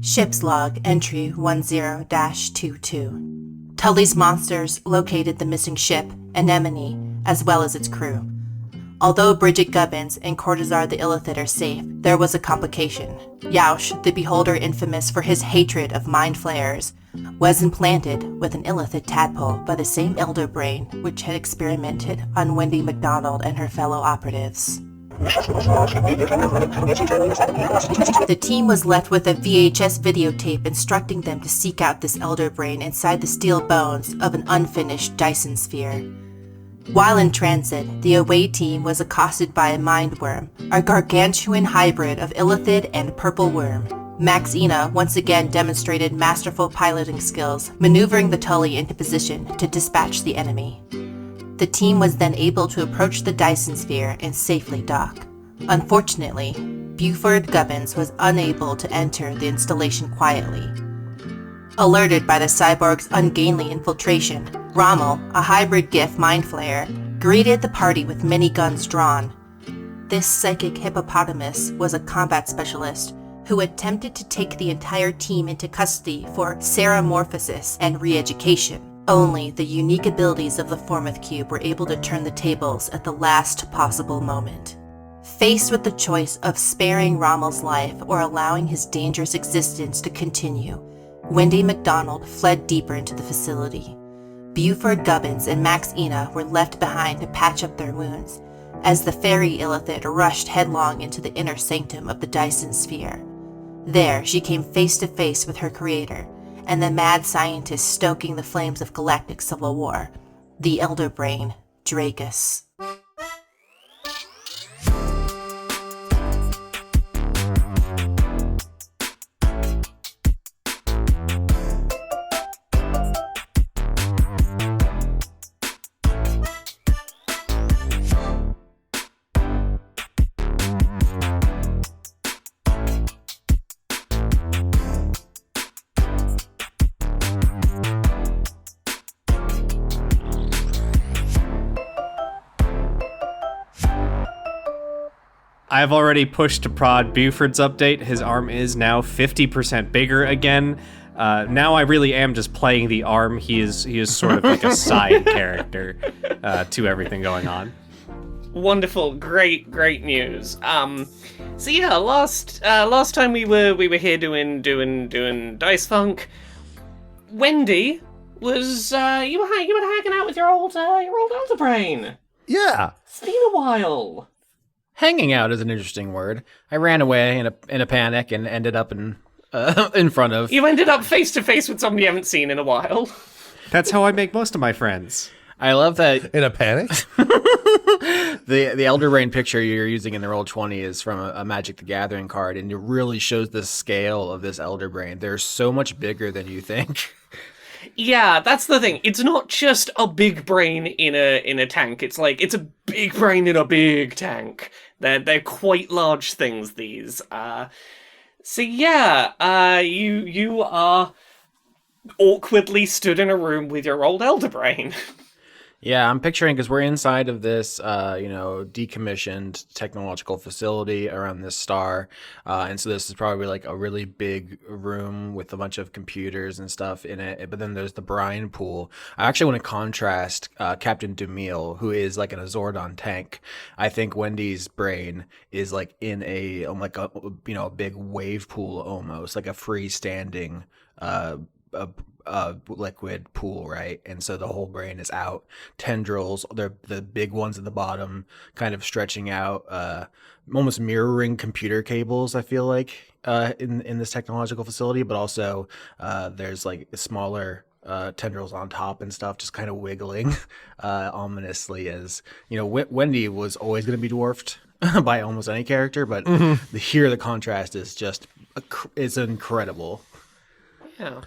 Ship's log entry 10-22. Tully's monsters located the missing ship, Anemone, as well as its crew. Although Bridget Gubbins and Cortazar the Illithid are safe, there was a complication. Yaush, the Beholder infamous for his hatred of mind flayers, was implanted with an Illithid tadpole by the same elder brain which had experimented on Wendy McDonald and her fellow operatives. The team was left with a VHS videotape instructing them to seek out this elder brain inside the steel bones of an unfinished Dyson Sphere. While in transit, the away team was accosted by a mind worm, a gargantuan hybrid of Illithid and purple worm. Max Ina once again demonstrated masterful piloting skills, maneuvering the Tully into position to dispatch the enemy. The team was then able to approach the Dyson Sphere and safely dock. Unfortunately, Beaufort Gubbins was unable to enter the installation quietly. Alerted by the cyborg's ungainly infiltration, Rommel, a hybrid GIF mind flayer, greeted the party with many guns drawn. This psychic hippopotamus was a combat specialist who attempted to take the entire team into custody for seramorphosis and re-education. Only the unique abilities of the Formeth Cube were able to turn the tables at the last possible moment. Faced with the choice of sparing Rommel's life or allowing his dangerous existence to continue, Wendy McDonald fled deeper into the facility. Beaufort Gubbins and Max Ina were left behind to patch up their wounds, as the fairy Illithid rushed headlong into the inner sanctum of the Dyson Sphere. There, she came face to face with her creator, and the mad scientist stoking the flames of galactic civil war, the elder brain, Dracus. I've already pushed to prod Buford's update. His arm is now 50% bigger again. Now I really am just playing the arm. He is sort of like a side character to everything going on. Wonderful, great news. So yeah, last time we were here doing Dice Funk, Wendy was you were hanging out with your old elder brain. Yeah, It's been a while. hanging out is an interesting word. I ran away in a panic and ended up in front of. You ended up face to face with somebody you haven't seen in a while. That's how I make most of my friends. I love that In a panic? the Elder Brain picture you're using in the Roll20 is from a Magic the Gathering card, and it really shows the scale of this Elder Brain. They're so much bigger than you think. Yeah, that's the thing. It's not just a big brain in a tank. It's like it's a big brain in a big tank. They're quite large things, these. So yeah, you are awkwardly stood in a room with your old elder brain. Yeah, I'm picturing, because we're inside of this, decommissioned technological facility around this star. And so this is probably like a really big room with a bunch of computers and stuff in it. But then there's the brine pool. I actually want to contrast Captain Dumille, who is like in a Zordon tank. I think Wendy's brain is like in a big wave pool, almost like a freestanding liquid pool, right? And so the whole brain is out, tendrils, they're the big ones at the bottom, kind of stretching out, almost mirroring computer cables, I feel like, in this technological facility. But also there's like smaller tendrils on top and stuff, just kind of wiggling ominously, as Wendy was always going to be dwarfed by almost any character, but here the contrast is just it's incredible. Yeah.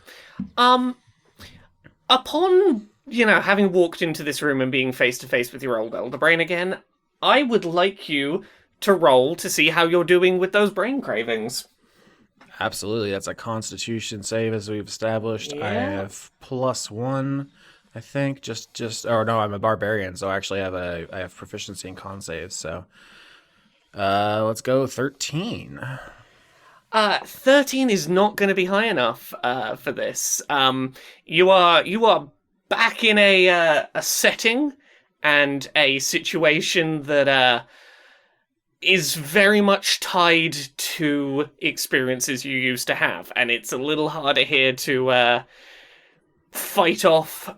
Upon, having walked into this room and being face to face with your old elder brain again, I would like you to roll to see how you're doing with those brain cravings. Absolutely. That's a Constitution save, as we've established. Yeah. I have +1, I think. I'm a barbarian, so I actually I have proficiency in con saves. So let's go 13. 13 is not going to be high enough for this. You are back in a setting and a situation that is very much tied to experiences you used to have, and it's a little harder here to fight off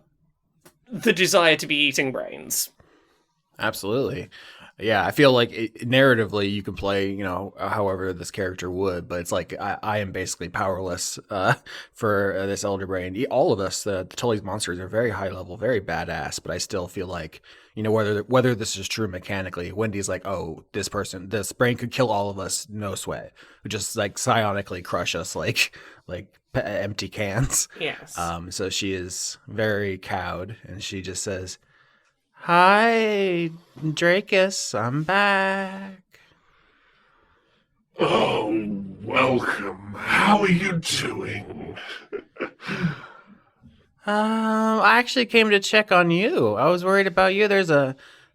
the desire to be eating brains. Absolutely. Yeah, I feel like narratively you can play, however this character would, but it's like I am basically powerless for this Elder Brain. All of us, the Tully's monsters, are very high level, very badass, but I still feel like, whether this is true mechanically, Wendy's like, oh, this brain could kill all of us, no sweat. Would just like psionically crush us like empty cans. Yes. So she is very cowed, and she just says, "Hi, Dracus, I'm back." Oh, welcome. How are you doing? I actually came to check on you. I was worried about you. There's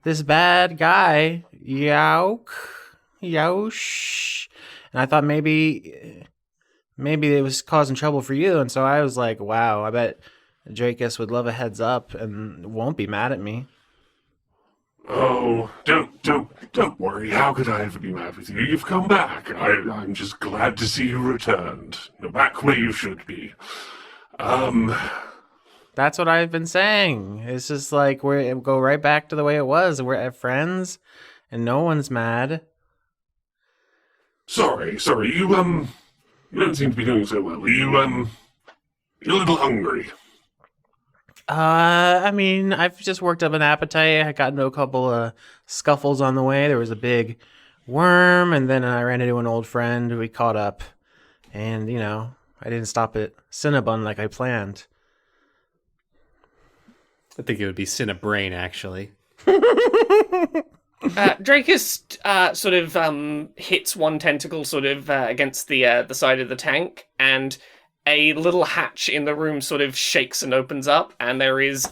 this bad guy, Yaush, and I thought maybe it was causing trouble for you. And so I was like, wow, I bet Dracus would love a heads up and won't be mad at me. Oh, don't worry. How could I ever be mad with you? You've come back. I'm just glad to see you returned. You're back where you should be. That's what I've been saying. It's just like we go right back to the way it was. We're at friends, and no one's mad. Sorry. You don't seem to be doing so well. You're a little hungry. I mean, I've just worked up an appetite. I got into a couple of scuffles on the way. There was a big worm, and then I ran into an old friend. We caught up, and, I didn't stop at Cinnabon like I planned. I think it would be Cinnabrain, actually. Dracus sort of hits one tentacle sort of against the side of the tank, and a little hatch in the room sort of shakes and opens up, and there is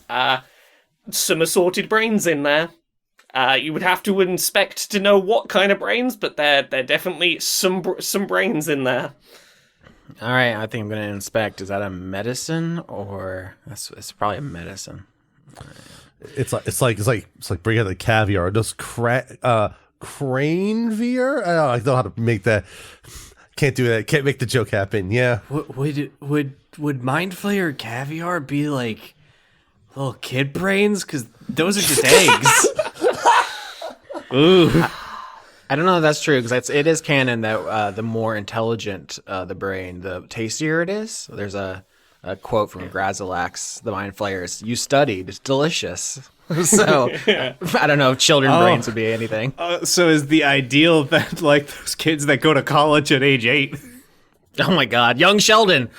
some assorted brains in there. You would have to inspect to know what kind of brains, but they're definitely some brains in there. All right, I think I'm gonna inspect. Is that a medicine or it's probably a medicine? It's like bringing out the caviar. Those crane veer. I don't know how to make that. Can't do that. Can't make the joke happen. Yeah. Would Mind Flayer caviar be like little kid brains? Because those are just eggs. Ooh. I don't know if that's true, because it is canon that the more intelligent the brain, the tastier it is. There's a quote from Grazilax, the Mind Flayers. "You studied. It's delicious." So I don't know if children brains would be anything. So is the ideal that like those kids that go to college at age 8? Oh my God, young Sheldon.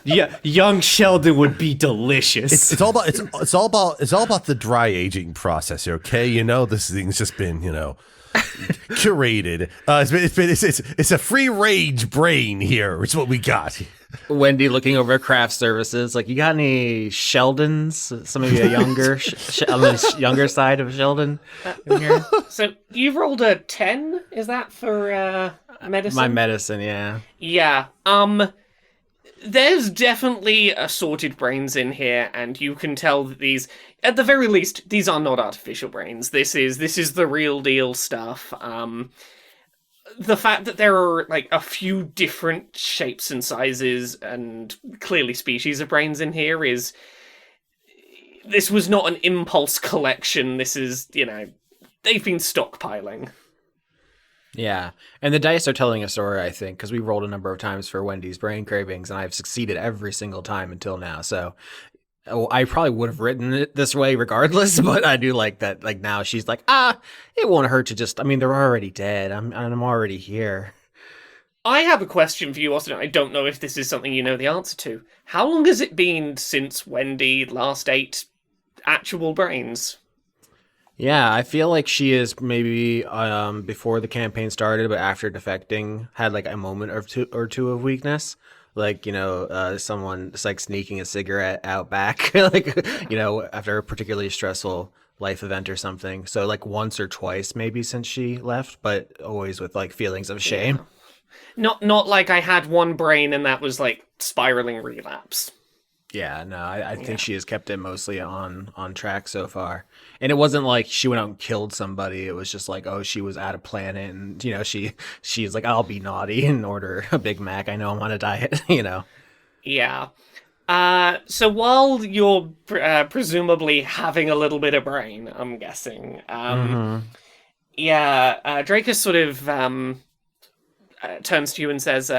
Yeah, young Sheldon would be delicious. It's all about the dry aging process. Okay, this thing's just been curated. It's a free range brain here. It's what we got. Wendy looking over craft services, like, you got any Sheldons? Some of you younger, on the younger side of Sheldon in here? So you've rolled a 10. Is that for medicine? My medicine, yeah. Yeah. There's definitely assorted brains in here, and you can tell that these, at the very least, these are not artificial brains. This is the real deal stuff. The fact that there are like a few different shapes and sizes and clearly species of brains in here this was not an impulse collection. This is, they've been stockpiling. Yeah, and the dice are telling a story, I think, because we rolled a number of times for Wendy's brain cravings, and I've succeeded every single time until now. So I probably would have written it this way regardless, but I do like that. Like, now she's like, it won't hurt to just. I mean, they're already dead. I'm already here. I have a question for you, Austin. I don't know if this is something you know the answer to. How long has it been since Wendy last ate actual brains? Yeah, I feel like she is maybe before the campaign started, but after defecting, had like a moment or two of weakness. Like, someone just like sneaking a cigarette out back, like, after a particularly stressful life event or something. So like once or twice maybe since she left, but always with like feelings of shame. Not like I had one brain and that was like spiraling relapse. Yeah, no, I think she has kept it mostly on track so far. And it wasn't like she went out and killed somebody. It was just like, oh, she was at a planet and, she's like, I'll be naughty and order a Big Mac. I know I'm on a diet, Yeah. So while you're presumably having a little bit of brain, I'm guessing, Dracus sort of turns to you and says,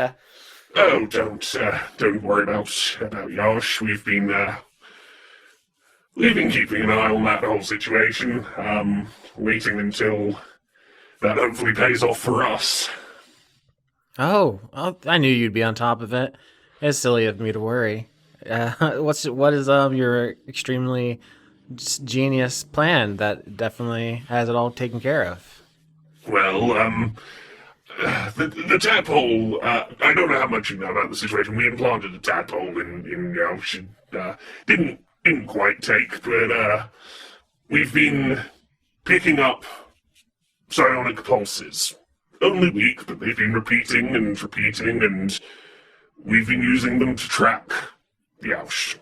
Oh, don't worry about Yosh. We've been keeping an eye on that whole situation, waiting until that hopefully pays off for us. Oh, I knew you'd be on top of it. It's silly of me to worry. What is your extremely genius plan that definitely has it all taken care of? Well, the tadpole, I don't know how much you know about the situation. We implanted a tadpole in Yosh. Didn't quite take, but we've been picking up psionic pulses. Only weak, but they've been repeating, and we've been using them to track Yosh.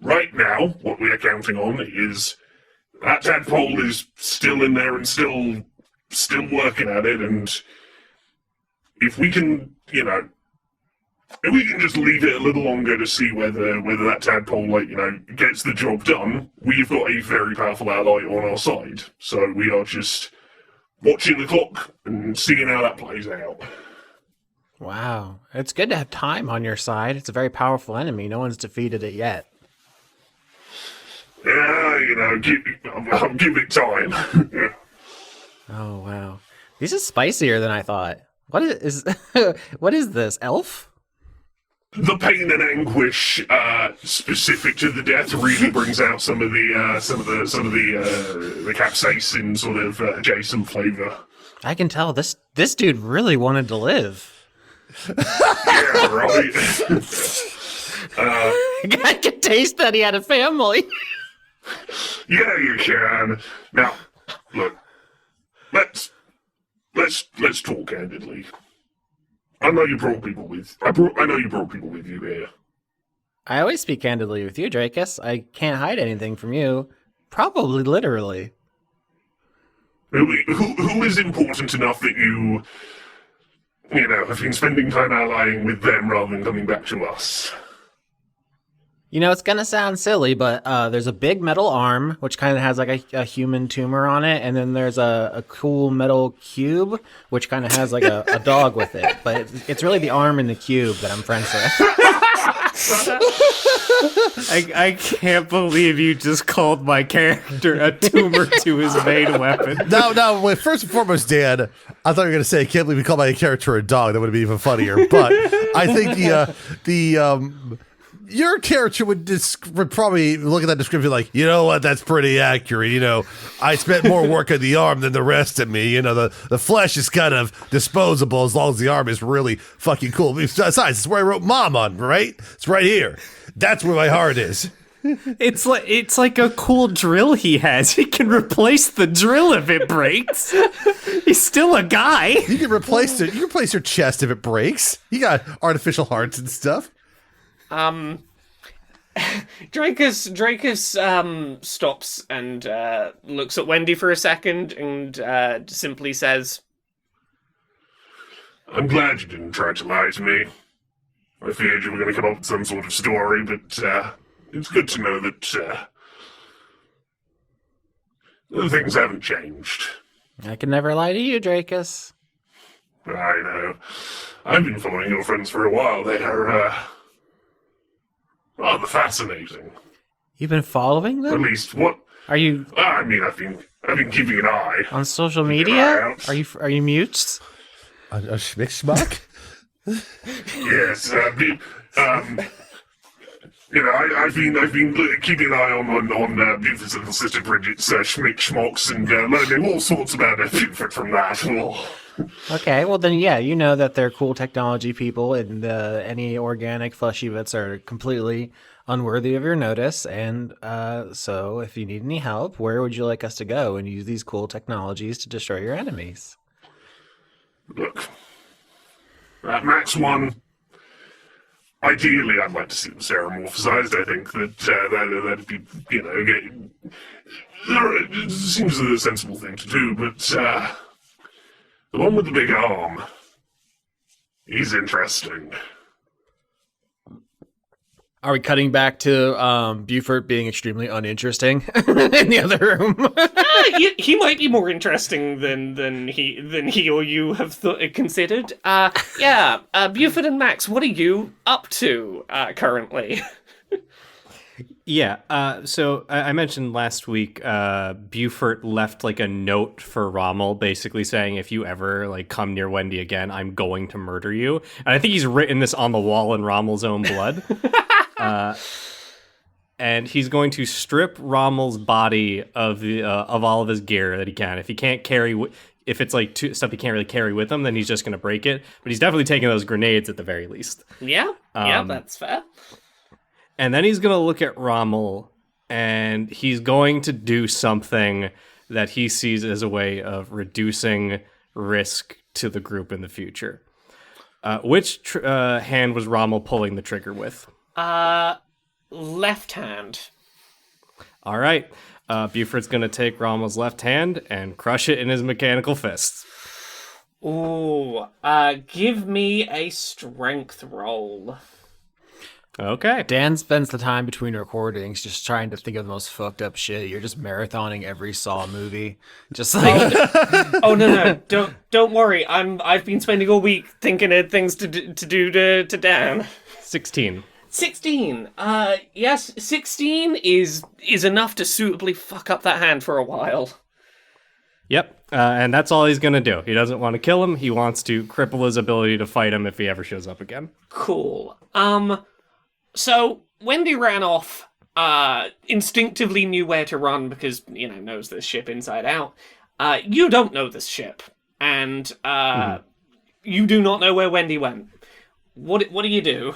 Right now, what we are counting on is that tadpole is still in there and still working at it, and if we can, if we can just leave it a little longer to see whether that tadpole, gets the job done, we've got a very powerful ally on our side. So we are just watching the clock and seeing how that plays out. Wow. It's good to have time on your side. It's a very powerful enemy. No one's defeated it yet. Yeah, I'll give it time. Oh, wow. These are spicier than I thought. What is what is this, elf? The pain and anguish specific to the death really brings out some of the capsaicin sort of adjacent flavor. I can tell this dude really wanted to live. Yeah, right. I can taste that he had a family. Yeah, you can. Now, look, let's talk candidly. I know you brought people with you here. I always speak candidly with you, Dracus. I can't hide anything from you. Probably literally. Who is important enough that you have been spending time allying with them rather than coming back to us? It's gonna sound silly, but there's a big metal arm, which kind of has like a human tumor on it, and then there's a cool metal cube, which kind of has like a dog with it. But it's really the arm and the cube that I'm friends with. I can't believe you just called my character a tumor to his main weapon. No, wait, first and foremost, Dan, I thought you were going to say, I can't believe you called my character a dog. That would have been even funnier. But I think your character would probably look at that description like, you know what, that's pretty accurate. I spent more work on the arm than the rest of me. The flesh is kind of disposable as long as the arm is really fucking cool. Besides, it's where I wrote mom on, right? It's right here. That's where my heart is. It's like a cool drill he has. He can replace the drill if it breaks. He's still a guy. You can replace it. You can replace your chest if it breaks. You got artificial hearts and stuff. Dracus stops and looks at Wendy for a second and simply says, I'm glad you didn't try to lie to me. I feared you were going to come up with some sort of story, but it's good to know that things haven't changed. I can never lie to you, Dracus. I know. I've been following your friends for a while. They are rather fascinating. You've been following them? At least what? Are you? I mean, I've been keeping an eye on social media. Are you mutes? A schmick? Yes. I've been keeping an eye on Buford's little sister Bridget's schmick schmocks and learning all sorts about Buford from that. Okay, well then, yeah, you know that they're cool technology people, and any organic fleshy bits are completely unworthy of your notice. And so, if you need any help, where would you like us to go and use these cool technologies to destroy your enemies? Look, That Max one, ideally I'd like to see them ceramorphized. I think that'd be, it seems a sensible thing to do, but the one with the big arm, he's interesting. Are we cutting back to Beaufort being extremely uninteresting in the other room? He might be more interesting than he or you have considered. Buford and Max, what are you up to currently? Yeah, so I mentioned last week, Beaufort left like a note for Rommel, basically saying, if you ever like come near Wendy again, I'm going to murder you. And I think he's written this on the wall in Rommel's own blood. And he's going to strip Rommel's body of all of his gear that he can. If he can't carry, if it's like stuff he can't really carry with him, then he's just going to break it. But he's definitely taking those grenades at the very least. Yeah, that's fair. And then he's going to look at Rommel, and he's going to do something that he sees as a way of reducing risk to the group in the future. Which hand was Rommel pulling the trigger with? Left hand. All right. Buford's going to take Rommel's left hand and crush it in his mechanical fists. Ooh, give me a strength roll. Okay. Dan spends the time between recordings just trying to think of the most fucked up shit. You're just marathoning every Saw movie. Just like Oh no, don't worry. I've been spending all week thinking of things to do to Dan. 16. 16. Yes, 16 is enough to suitably fuck up that hand for a while. Yep. And that's all he's going to do. He doesn't want to kill him. He wants to cripple his ability to fight him if he ever shows up again. Cool. So Wendy ran off, instinctively knew where to run because, knows this ship inside out. You don't know this ship, and you do not know where Wendy went. What do you do?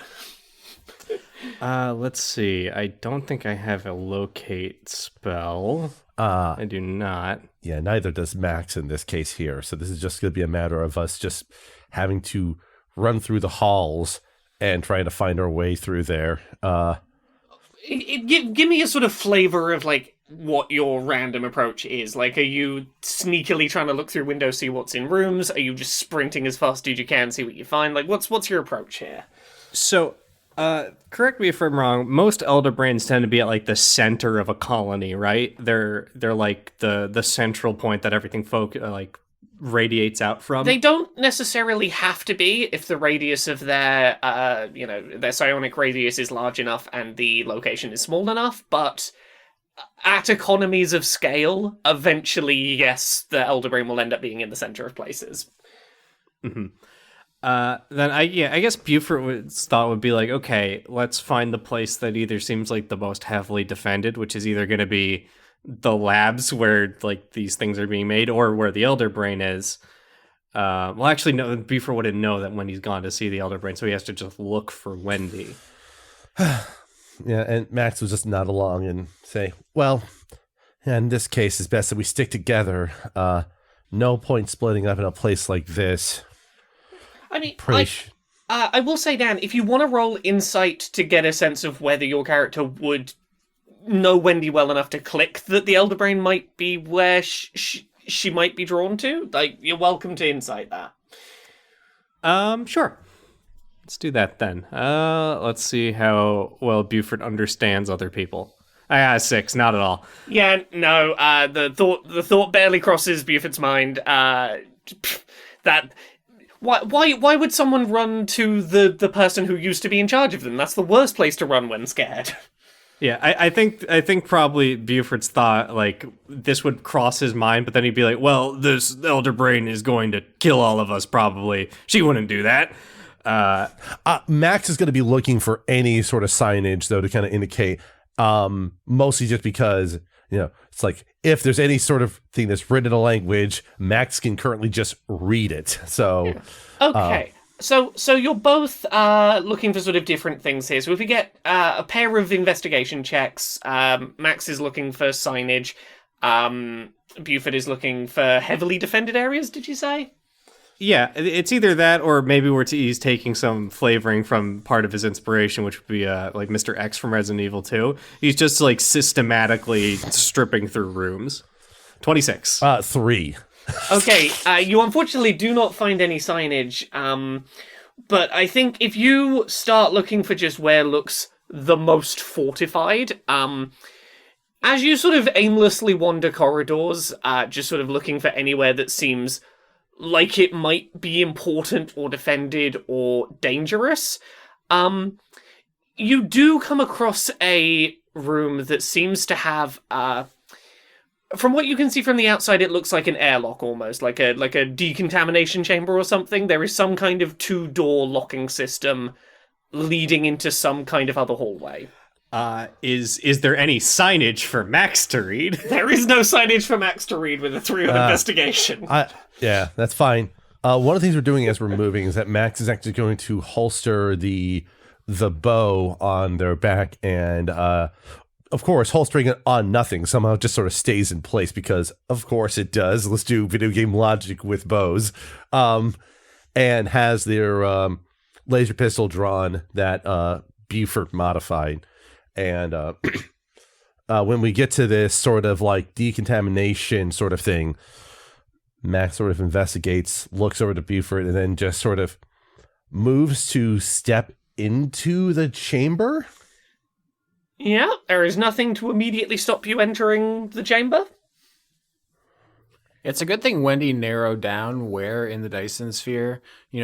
Let's see. I don't think I have a locate spell. I do not. Yeah, neither does Max in this case here. So this is just going to be a matter of us just having to run through the halls and trying to find our way through there. Give me a sort of flavor of, like, what your random approach is. Like, are you sneakily trying to look through windows, see what's in rooms? Are you just sprinting as fast as you can, see what you find? Like, what's your approach here? So, correct me if I'm wrong, most elder brains tend to be at, like, the center of a colony, right? They're like, the central point that everything radiates out from. They don't necessarily have to be if the radius of their psionic radius is large enough and the location is small enough, but at economies of scale, eventually, yes, the Elder Brain will end up being in the center of places. Mm-hmm. Then I guess Buford's thought would be like, okay, let's find the place that either seems like the most heavily defended, which is either going to be the labs where like these things are being made, or where the Elder Brain is. Well, actually, no. Buford wouldn't know that Wendy's gone to see the Elder Brain, so he has to just look for Wendy. Yeah, and Max will just nod along and say, "Well, in this case, it's best that we stick together. No point splitting up in a place like this." I mean, I will say, Dan, if you want to roll insight to get a sense of whether your character would know Wendy well enough to click that the Elder Brain might be where she might be drawn to, like, you're welcome to insight that. Sure. Let's do that then. Let's see how well Buford understands other people. I got a 6, not at all. Yeah, no, the thought barely crosses Buford's mind. Why would someone run to the person who used to be in charge of them? That's the worst place to run when scared. Yeah, I think probably Buford's thought, like, this would cross his mind, but then he'd be like, well, this Elder Brain is going to kill all of us, probably. She wouldn't do that. Max is going to be looking for any sort of signage, though, to kind of indicate, mostly just because, it's like, if there's any sort of thing that's written in a language, Max can currently just read it. So, okay. So you're both looking for sort of different things here. So if we get a pair of investigation checks, Max is looking for signage. Buford is looking for heavily defended areas, did you say? Yeah, it's either that or maybe he's taking some flavoring from part of his inspiration, which would be like Mr. X from Resident Evil 2. He's just like systematically stripping through rooms. 26. 3. Okay, you unfortunately do not find any signage, but I think if you start looking for just where looks the most fortified, as you sort of aimlessly wander corridors, just sort of looking for anywhere that seems like it might be important or defended or dangerous, you do come across a room that seems to have, from what you can see from the outside, it looks like an airlock almost, like a decontamination chamber or something. There is some kind of 2-door locking system leading into some kind of other hallway. Is there any signage for Max to read? There is no signage for Max to read with a 3 on investigation. Yeah, that's fine. One of the things we're doing as we're moving is that Max is actually going to holster the bow on their back and, of course, holstering it on nothing somehow just sort of stays in place because, of course, it does. Let's do video game logic with bows. And has their laser pistol drawn that Beaufort modified. And when we get to this sort of like decontamination sort of thing, Max sort of investigates, looks over to Buford, and then just sort of moves to step into the chamber. Yeah, there is nothing to immediately stop you entering the chamber. It's a good thing Wendy narrowed down where in the Dyson Sphere,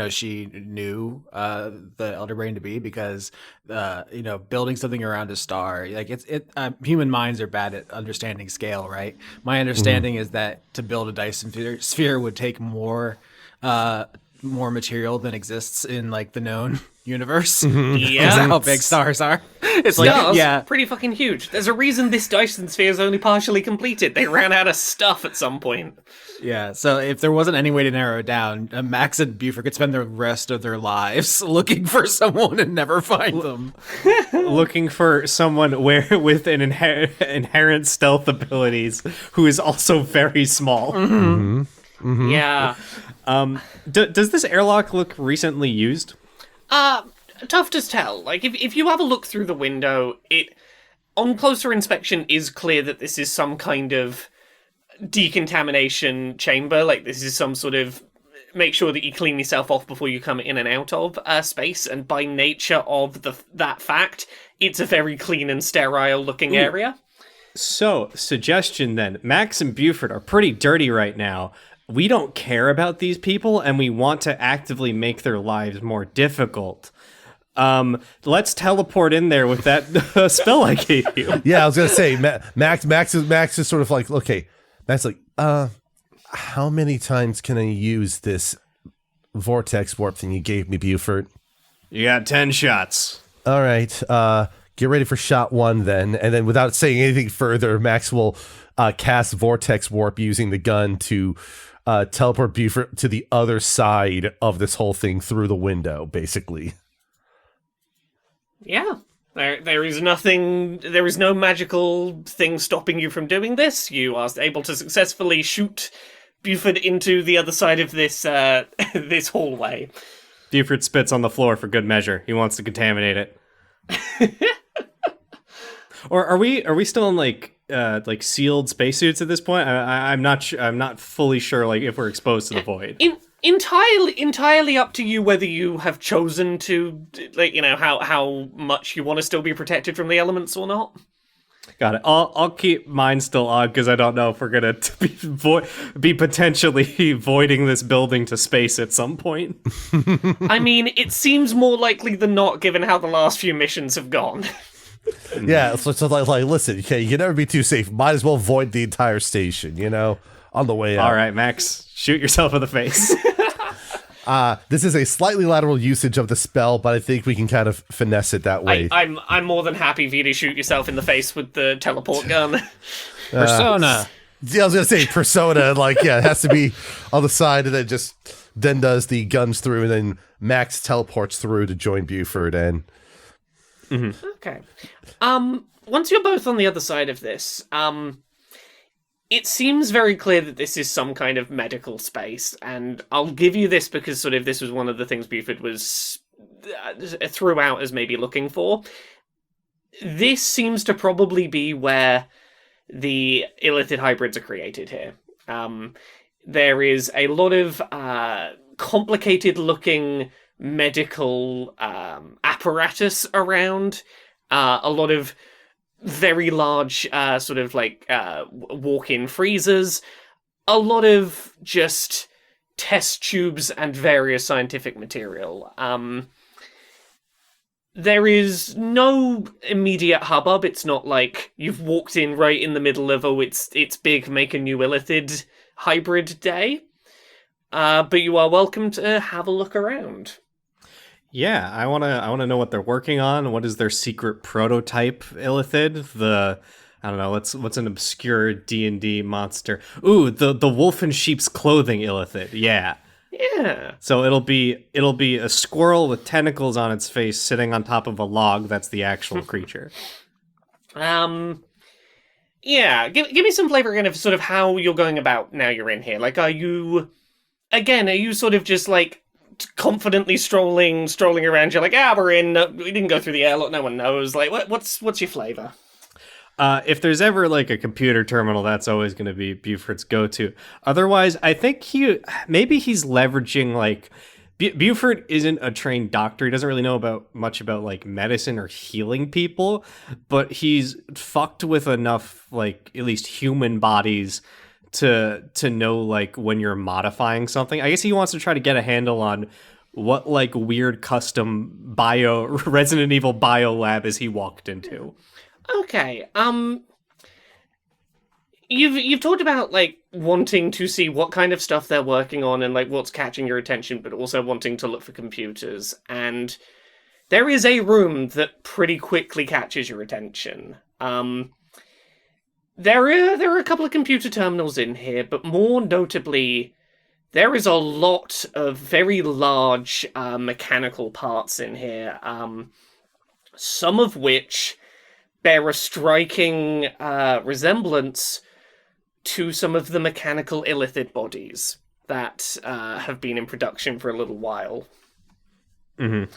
she knew the Elder Brain to be because, building something around a star, like human minds are bad at understanding scale, right? My understanding is that to build a Dyson Sphere would take more material than exists in like the known universe. Yeah, that's how big stars are. It's pretty fucking huge. There's a reason this Dyson Sphere is only partially completed. They ran out of stuff at some point. Yeah, so if there wasn't any way to narrow it down, Max and Buford could spend the rest of their lives looking for someone and never find them. Looking for someone with an inherent stealth abilities who is also very small. Mm-hmm. Mm-hmm. Yeah. Does this airlock look recently used? Tough to tell. Like, if you have a look through the window, it, on closer inspection, is clear that this is some kind of decontamination chamber. Like, this is some sort of make sure that you clean yourself off before you come in and out of space. And by nature of that fact, it's a very clean and sterile looking area. So, suggestion then. Max and Buford are pretty dirty right now. We don't care about these people, and we want to actively make their lives more difficult. Let's teleport in there with that spell I gave you. Yeah, I was gonna say Max is sort of like, okay, Max like, how many times can I use this vortex warp thing you gave me, Buford? You got 10 shots. All right, get ready for shot 1 then, and then without saying anything further, Max will cast vortex warp using the gun to teleport Buford to the other side of this whole thing through the window, basically. Yeah. There is no magical thing stopping you from doing this. You are able to successfully shoot Buford into the other side of this this hallway. Buford spits on the floor for good measure. He wants to contaminate it. Or are we still in like sealed spacesuits at this point? I'm not fully sure like if we're exposed to the void. Entirely up to you whether you have chosen to, like, how much you want to still be protected from the elements or not. Got it. I'll keep mine still on because I don't know if we're gonna be potentially voiding this building to space at some point. I mean, it seems more likely than not, given how the last few missions have gone. Yeah, so like, listen, okay, you can never be too safe. Might as well void the entire station, on the way out. All right, Max, shoot yourself in the face. This is a slightly lateral usage of the spell, but I think we can kind of finesse it that way. I'm more than happy for you to shoot yourself in the face with the teleport gun. Persona. Yeah, I was gonna say Persona, it has to be on the side, and then does the guns through, and then Max teleports through to join Buford and. Mm-hmm. Okay. Once you're both on the other side of this, it seems very clear that this is some kind of medical space, and I'll give you this because sort of this was one of the things Buford was threw out as maybe looking for. This seems to probably be where the illithid hybrids are created here. There is a lot of complicated-looking medical apparatus around, a lot of very large sort of like walk-in freezers, a lot of just test tubes and various scientific material. There is no immediate hubbub. It's not like you've walked in right in the middle of, it's big, make a new illithid hybrid day. But you are welcome to have a look around. Yeah, I wanna know what they're working on. What is their secret prototype illithid? I don't know, what's an obscure D&D monster? Ooh, the wolf in sheep's clothing illithid. Yeah. Yeah. So it'll be a squirrel with tentacles on its face sitting on top of a log. That's the actual creature. Yeah. Give me some flavor again of sort of how you're going about now you're in here. Like, are you sort of just like confidently strolling around? You're like, we're in. We didn't go through the airlock. No one knows. Like, what's your flavor? If there's ever like a computer terminal, that's always going to be Buford's go-to. Otherwise, I think maybe he's leveraging like Buford isn't a trained doctor. He doesn't really know much about like medicine or healing people, but he's fucked with enough like at least human bodies to know like when you're modifying something. I guess he wants to try to get a handle on what like weird custom Resident Evil bio lab is he walked into. Okay. You've talked about like wanting to see what kind of stuff they're working on and like what's catching your attention, but also wanting to look for computers. And there is a room that pretty quickly catches your attention. There are a couple of computer terminals in here, but more notably, there is a lot of very large mechanical parts in here. Some of which bear a striking resemblance to some of the mechanical illithid bodies that have been in production for a little while. Mm-hmm.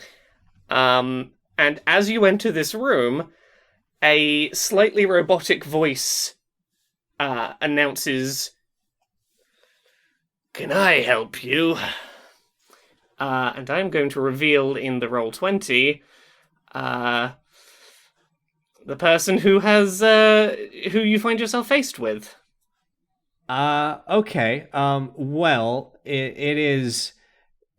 And as you enter this room, a slightly robotic voice announces, "Can I help you?" And I'm going to reveal in the Roll20 the person who who you find yourself faced with. Okay. Well, it is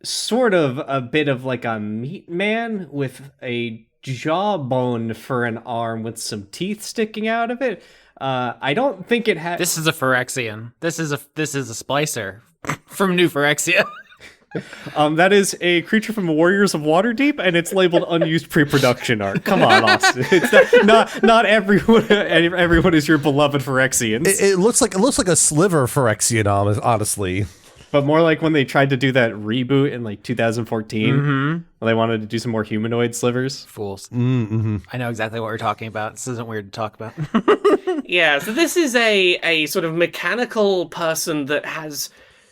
sort of a bit of like a meat man with a jawbone for an arm with some teeth sticking out of it. I don't think it has. This is a Phyrexian. This is a splicer from New Phyrexia. That is a creature from Warriors of Waterdeep, and it's labeled unused pre-production art. Come on, Austin. It's not everyone. Everyone is your beloved Phyrexians. It looks like a sliver Phyrexian, honestly. But more like when they tried to do that reboot in like 2014, Mm-hmm. when they wanted to do some more humanoid slivers. Fools. Mm-hmm. I know exactly what we're talking about. This isn't weird to talk about. Yeah, so this is a sort of mechanical person that has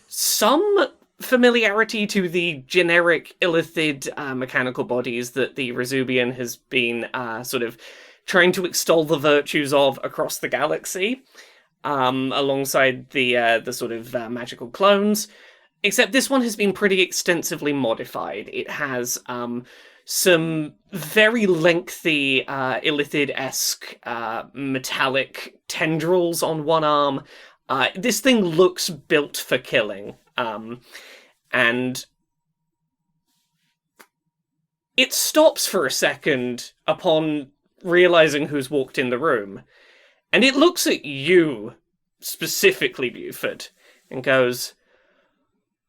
some familiarity to the generic illithid mechanical bodies that the Resubian has been sort of trying to extol the virtues of across the galaxy, alongside the sort of magical clones. Except this one has been pretty extensively modified. It has some very lengthy illithid-esque metallic tendrils on one arm. This thing looks built for killing. And it stops for a second upon realizing who's walked in the room. And it looks at you, specifically, Buford, and goes,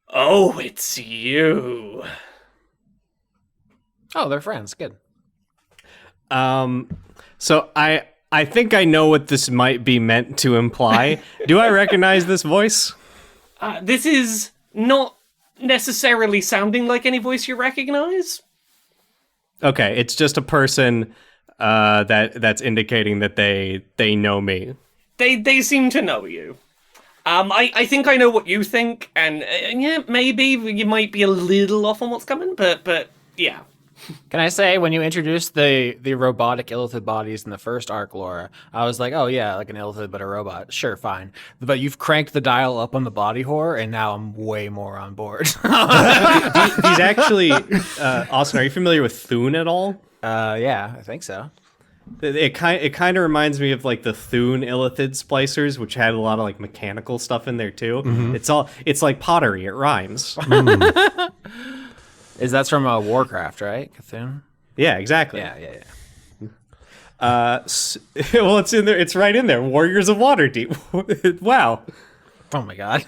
"Oh, it's you." Oh, they're friends. Good. So I think I know what this might be meant to imply. Do I recognize this voice? This is not necessarily sounding like any voice you recognize. Okay, it's just a person that's indicating that they know me. They seem to know you. I think I know what you think, and yeah, maybe you might be a little off on what's coming, but yeah. Can I say, when you introduced the robotic illithid bodies in the first arc, Laura, I was like, oh yeah, like an illithid but a robot. Sure, fine. But you've cranked the dial up on the body horror, and now I'm way more on board. He's actually Austin. Are you familiar with Thune at all? Yeah, I think so. It kind of reminds me of like the Thune illithid splicers, which had a lot of like mechanical stuff in there too. It's like pottery. It rhymes. That's from Warcraft, right? Cthulhu? Yeah, exactly. Yeah. Well, it's in there. It's right in there. Warriors of Waterdeep. Wow. Oh my god.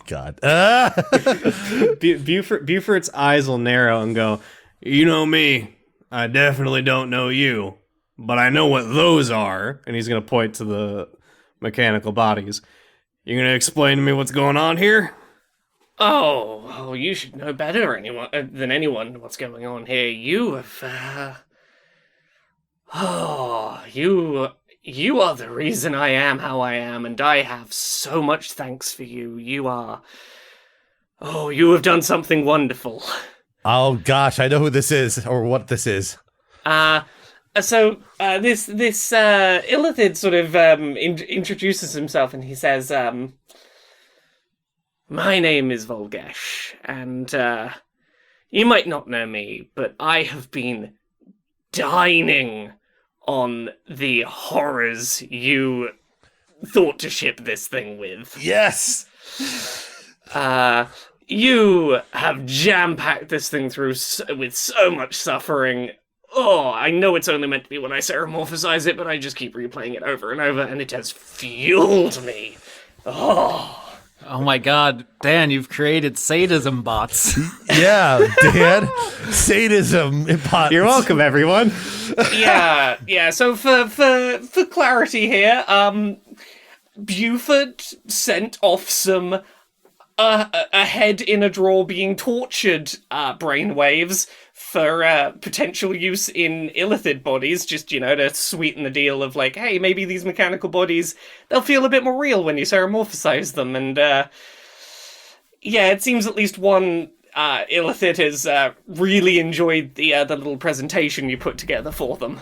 God. Buford's eyes will narrow and go, "You know me. I definitely don't know you, but I know what those are." And he's gonna point to the mechanical bodies. "You gonna explain to me what's going on here?" Oh, you should know better than anyone what's going on here. You have, you are the reason I am how I am, and I have so much thanks for you. You have done something wonderful. Oh gosh, I know who this is, or what this is. This illithid sort of introduces himself, and he says, "My name is Volgash, and you might not know me, but I have been dining on the horrors you thought to ship this thing with. Yes! You have jam-packed this thing through with so much suffering. Oh, I know it's only meant to be when I ceramorphize it, but I just keep replaying it over and over, and it has fueled me. Oh my god, Dan, you've created sadism bots. Yeah, Dan. Sadism bots. You're welcome, everyone. Yeah. So for clarity here, Buford sent off some a head in a drawer being tortured brainwaves for potential use in illithid bodies, just, to sweeten the deal of like, hey, maybe these mechanical bodies, they'll feel a bit more real when you ceramorphize them. And it seems at least one illithid has really enjoyed the little presentation you put together for them.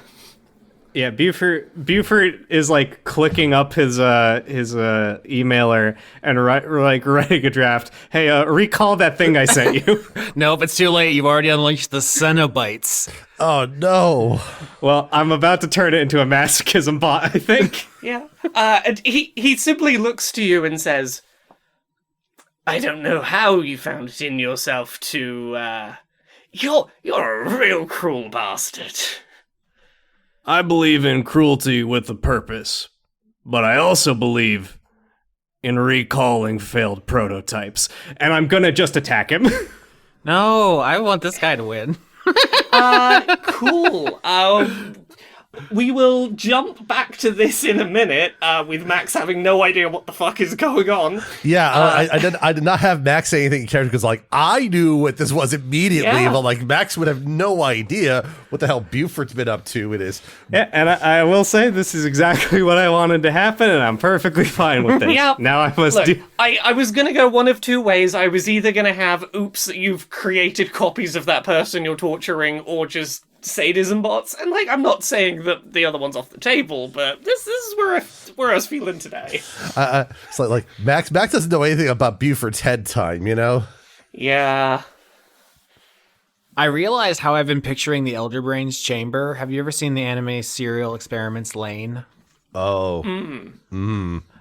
Yeah, Buford is like clicking up his emailer and writing a draft. Hey, recall that thing I sent you. Nope, it's too late. You've already unleashed the Cenobites. Oh no. Well, I'm about to turn it into a masochism bot, I think. Yeah. And he simply looks to you and says, "I don't know how you found it in yourself to you're a real cruel bastard." I believe in cruelty with a purpose, but I also believe in recalling failed prototypes. And I'm gonna just attack him. No, I want this guy to win. Cool. We will jump back to this in a minute, with Max having no idea what the fuck is going on. Yeah, I did not have Max say anything in character because, like, I knew what this was immediately, Yeah. but like Max would have no idea what the hell Buford's been up to. It is. Yeah, and I will say this is exactly what I wanted to happen, and I'm perfectly fine with this. Yeah. Now I must Look, do... I was gonna go one of two ways. I was either gonna have, oops, you've created copies of that person you're torturing, or just sadism bots. And like, I'm not saying that the other one's off the table, but this is where I was feeling today. It's like Max doesn't know anything about Buford's head time, you know? Yeah. I realized how I've been picturing the Elder Brain's chamber. Have you ever seen the anime Serial Experiments Lane? Oh.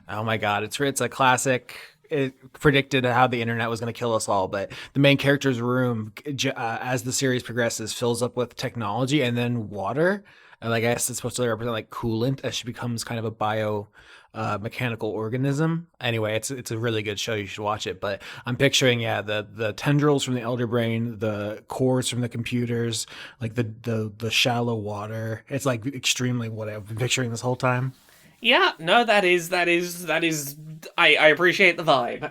Oh my god, it's a classic. It predicted how the internet was going to kill us all, but the main character's room, as the series progresses, fills up with technology and then water. And I guess it's supposed to represent like coolant as she becomes kind of a bio mechanical organism. Anyway, it's a really good show. You should watch it. But I'm picturing, the tendrils from the Elder Brain, the cores from the computers, like the shallow water. It's like extremely what I've been picturing this whole time. Yeah, no, that is, I appreciate the vibe.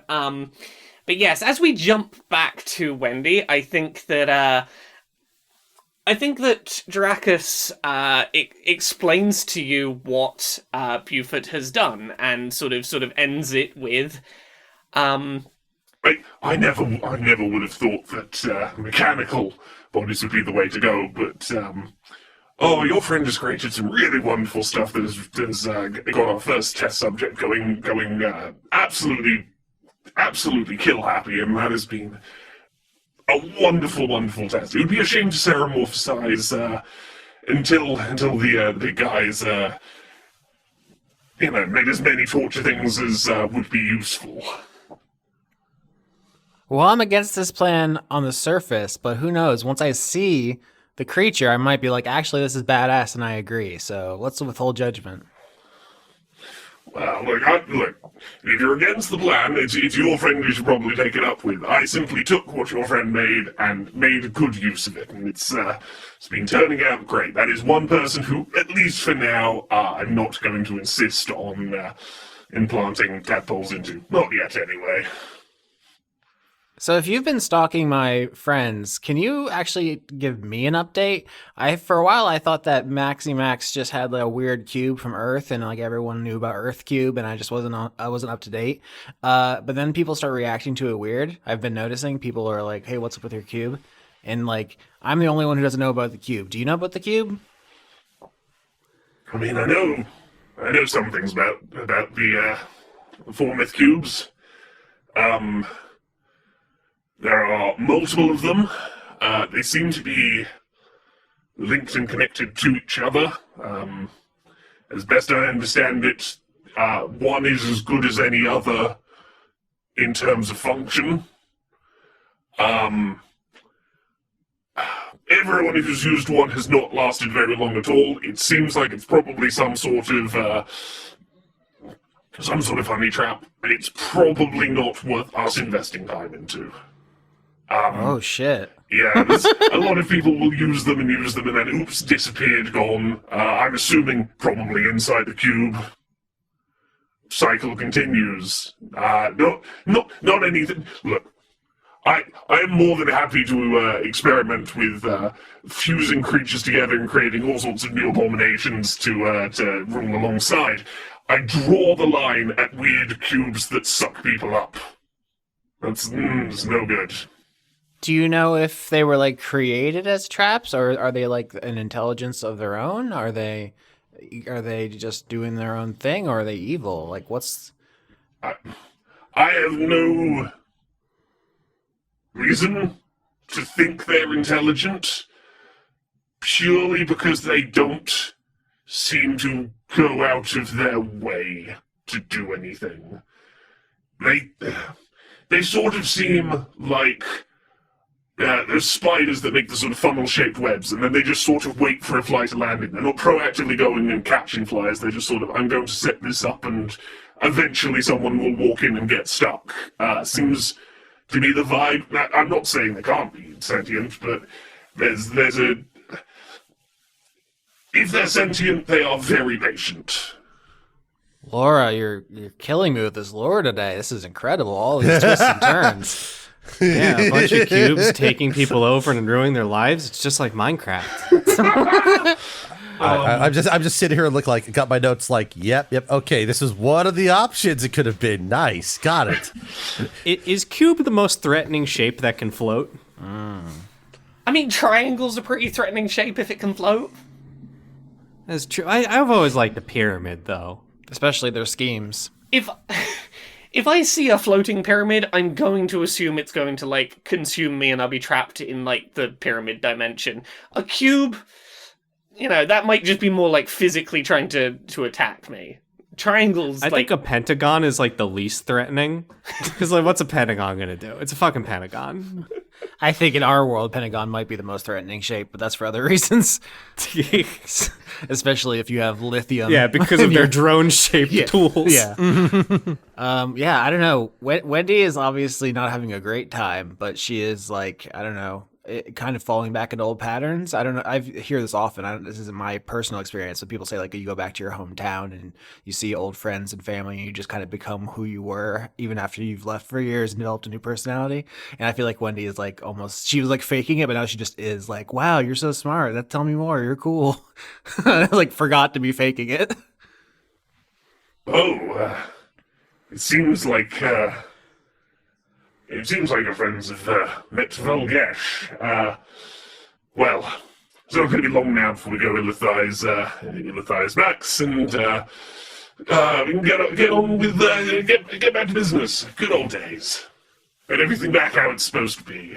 But yes, as we jump back to Wendy, I think that, I think that Dracus explains to you what Beaufort has done, and sort of ends it with, I never would have thought that mechanical bodies would be the way to go, but oh, your friend has created some really wonderful stuff that has got our first test subject going absolutely kill happy, and that has been a wonderful, wonderful test. It would be a shame to ceramorphosize until the big guys made as many torture things as would be useful. Well, I'm against this plan on the surface, but who knows? Once I see the creature, I might be like, actually, this is badass, and I agree. So let's withhold judgment. Well, look, if you're against the plan, it's your friend you should probably take it up with. I simply took what your friend made and made good use of it, and it's been turning out great. That is one person who, at least for now, I'm not going to insist on implanting tadpoles into. Not yet, anyway. So if you've been stalking my friends, can you actually give me an update? For a while I thought that Maxi Max just had like a weird cube from Earth, and like everyone knew about Earth Cube, and I just wasn't up to date. But then people start reacting to it weird. I've been noticing people are like, "Hey, what's up with your cube?" And like, I'm the only one who doesn't know about the cube. Do you know about the cube? I mean, I know some things about the 4 myth cubes. There are multiple of them. They seem to be linked and connected to each other. As best I understand it, one is as good as any other in terms of function. Everyone who's used one has not lasted very long at all. It seems like it's probably some sort of honey trap, and it's probably not worth us investing time into. Oh, shit. Yeah, a lot of people will use them and then oops, disappeared, gone. I'm assuming probably inside the cube. Cycle continues. Not anything. Look, I am more than happy to experiment with fusing creatures together and creating all sorts of new abominations to rule alongside. I draw the line at weird cubes that suck people up. That's no good. Do you know if they were like created as traps, or are they like an intelligence of their own? Are they just doing their own thing, or are they evil? Like, what's... I have no reason to think they're intelligent, purely because they don't seem to go out of their way to do anything. They sort of seem like there's spiders that make the sort of funnel-shaped webs, and then they just sort of wait for a fly to land in. They're not proactively going and catching flies. They're just sort of, I'm going to set this up, and eventually someone will walk in and get stuck. Seems to be the vibe. I'm not saying they can't be sentient, but there's a... If they're sentient, they are very patient. Laura, you're killing me with this lore today. This is incredible. All these twists and turns. Yeah, a bunch of cubes taking people over and ruining their lives. It's just like Minecraft. I'm just sitting here and got my notes like, yep, okay, this is one of the options it could have been. Nice, got it. Is cube the most threatening shape that can float? I mean, triangle's a pretty threatening shape if it can float. That's true. I've always liked the pyramid, though. Especially their schemes. If I see a floating pyramid, I'm going to assume it's going to, like, consume me and I'll be trapped in, like, the pyramid dimension. A cube, that might just be more, like, physically trying to attack me. Triangles, I think a pentagon is, like, the least threatening. Because, like, what's a pentagon gonna do? It's a fucking pentagon. I think in our world, Pentagon might be the most threatening shape, but that's for other reasons. Especially if you have lithium. Yeah, because of their drone-shaped tools. Yeah. I don't know. Wendy is obviously not having a great time, but she is like, I don't know. kind of falling back into old patterns. I don't know. I hear this often. This isn't my personal experience, but people say like you go back to your hometown and you see old friends and family, and you just kind of become who you were even after you've left for years and developed a new personality. And I feel like Wendy is like she was like faking it, but now she just is like, wow, you're so smart. Tell me more. You're cool. Like forgot to be faking it. Oh, it seems like your friends have met Volgash. Well, it's not going to be long now before we go illithize Max, and we can get on with get back to business. Good old days. Get everything back how it's supposed to be.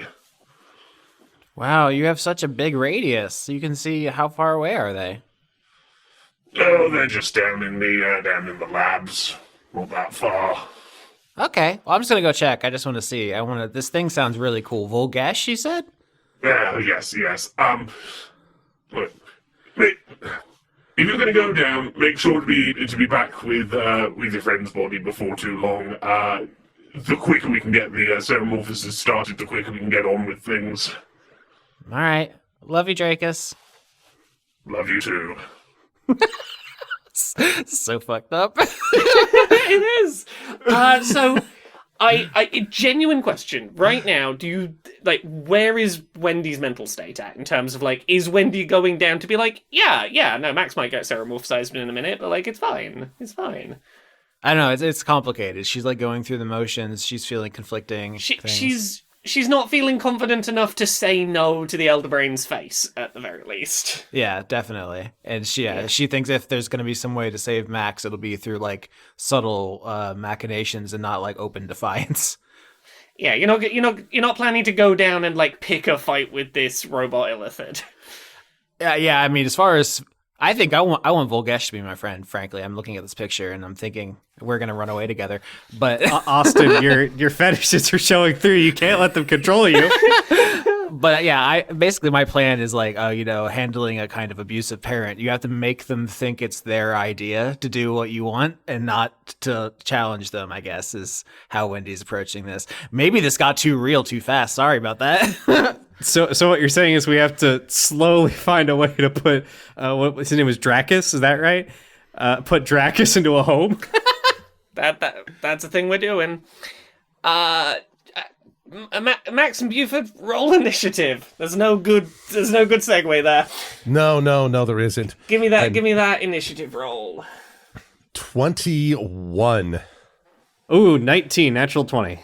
Wow, you have such a big radius. You can see how far away are they? Oh, they're just down in the labs. Not that far. Okay, well, I'm just gonna go check. I just want to see. This thing sounds really cool. Volgash, you said? Yes. Look, if you're going to go down, make sure to be back with your friend's body before too long. The quicker we can get the Ceramorphosis started, the quicker we can get on with things. All right. Love you, Dracus. Love you too. So fucked up. It is. So, I genuine question right now. Do you where is Wendy's mental state at in terms of is Wendy going down to be no, Max might get Ceramorphosized in a minute, but it's fine. I don't know. It's complicated. She's going through the motions. She's feeling conflicting things. She's not feeling confident enough to say no to the Elder Brain's face, at the very least. Yeah, definitely. And she thinks if there's going to be some way to save Max, it'll be through subtle machinations and not open defiance. Yeah, you're not planning to go down and pick a fight with this robot illithid. Yeah. I mean, as far as I think, I want Volgash to be my friend. Frankly, I'm looking at this picture and I'm thinking we're gonna run away together. But Austin, your fetishes are showing through. You can't let them control you. But yeah, basically my plan is handling a kind of abusive parent. You have to make them think it's their idea to do what you want and not to challenge them, I guess, is how Wendy's approaching this. Maybe this got too real too fast. Sorry about that. So what you're saying is we have to slowly find a way to put what his name was, Dracus, is that right? Put Dracus into a home. That's a thing we're doing. Max and Buford, roll initiative. There's no good segue there. No, there isn't. Give me that initiative roll. 21. Ooh, 19, natural 20.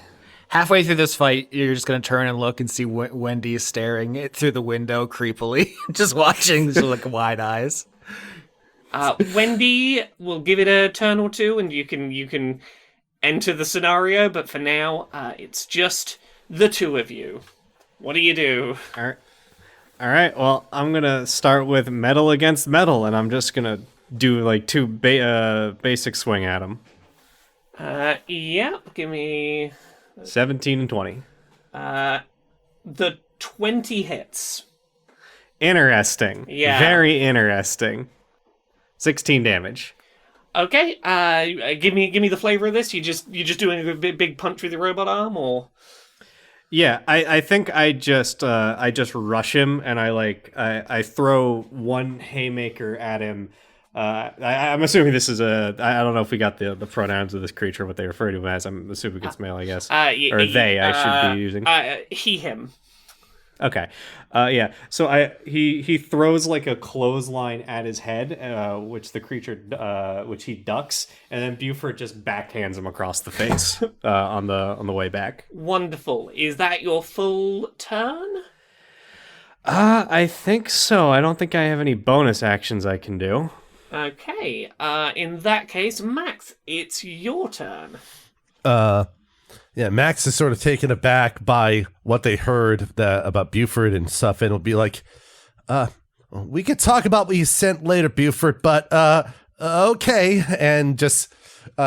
Halfway through this fight, you're just going to turn and look and see Wendy staring through the window creepily, just watching with wide eyes. Wendy, we'll give it a turn or two and you can enter the scenario, but for now, it's just the two of you. What do you do? All right, well, I'm going to start with metal against metal, and I'm just going to do two basic swing at him. Yeah, give me... 17 and 20. The 20 hits. Interesting. Yeah. Very interesting. 16 damage. Okay. Give me the flavor of this. You just doing a big punch with your robot arm, or? Yeah, I think I just rush him and I throw one haymaker at him. I'm assuming this is I don't know if we got the pronouns of this creature, what they refer to him as. I'm assuming it's male, I guess. Or they, I should be using. He, him. Okay. Yeah. So he throws a clothesline at his head, which the creature, which he ducks, and then Buford just backhands him across the face on the way back. Wonderful. Is that your full turn? I think so. I don't think I have any bonus actions I can do. Okay, in that case, Max, it's your turn. Yeah, Max is sort of taken aback by what they heard about Buford and stuff, and will be like, we could talk about what you sent later, Buford, but, okay, and just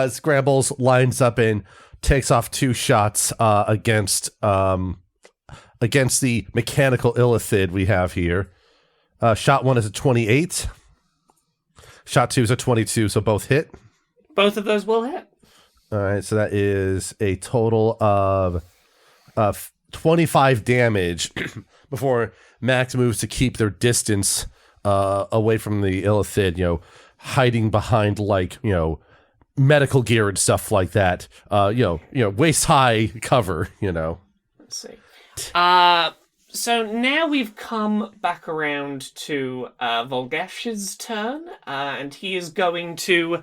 scrambles, lines up, and takes off 2 shots against the mechanical illithid we have here. Shot 1 is a 28. Shot 2 is a 22, so both hit. Both of those will hit. All right, so that is a total of 25 damage. before Max moves to keep their distance away from the illithid, hiding behind medical gear and stuff like that. Waist high cover. Let's see. So now we've come back around to Volgash's turn, and he is going to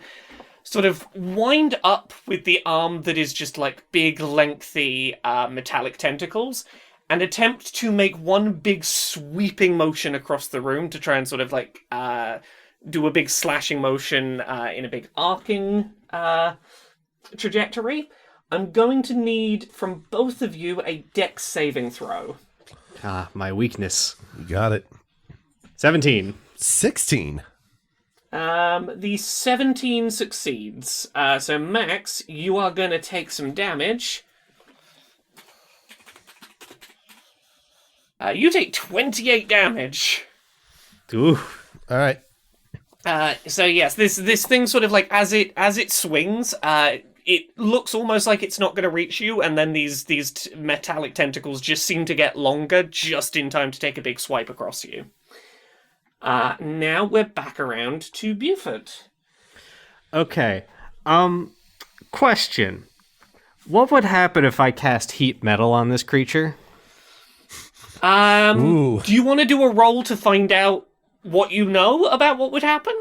sort of wind up with the arm that is just like big, lengthy, metallic tentacles, and attempt to make one big sweeping motion across the room to try and sort of do a big slashing motion in a big arcing trajectory. I'm going to need from both of you a dex saving throw. Ah, my weakness. You got it. 17. 16. The 17 succeeds. So Max, you are going to take some damage. You take 28 damage. Ooh. All right. So yes, this thing sort of as it swings, it looks almost like it's not going to reach you, and then these metallic tentacles just seem to get longer just in time to take a big swipe across you. Now we're back around to Beaufort. Okay. Question. What would happen if I cast heat metal on this creature? Ooh. Do you want to do a roll to find out what you know about what would happen?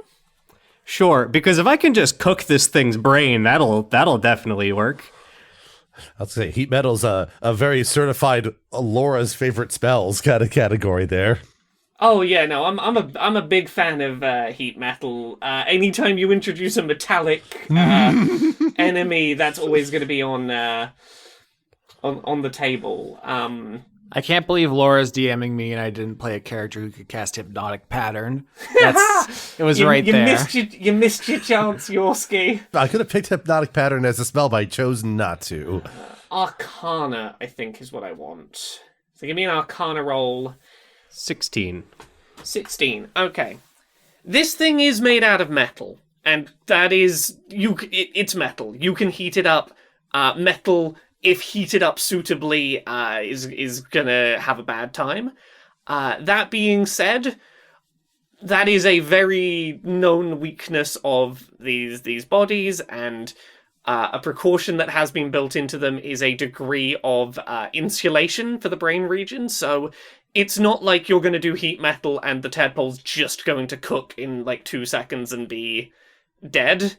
Sure, because if I can just cook this thing's brain, that'll definitely work. I'll say heat metal's a very certified Laura's favorite spells kind of category there. Oh yeah, no, I'm a big fan of heat metal. Anytime you introduce a metallic enemy, that's always going to be on the table. I can't believe Laura's DMing me and I didn't play a character who could cast Hypnotic Pattern. It was right there. You missed your chance, Yorski. I could have picked Hypnotic Pattern as a spell, but I chose not to. Arcana, I think, is what I want. So give me an Arcana roll. 16. 16. Okay. This thing is made out of metal, and that is it's metal. You can heat it up. Metal, if heated up suitably, is gonna have a bad time. That being said, that is a very known weakness of these bodies, and a precaution that has been built into them is a degree of insulation for the brain region. So it's not like you're going to do heat metal and the tadpole's just going to cook in 2 seconds and be dead.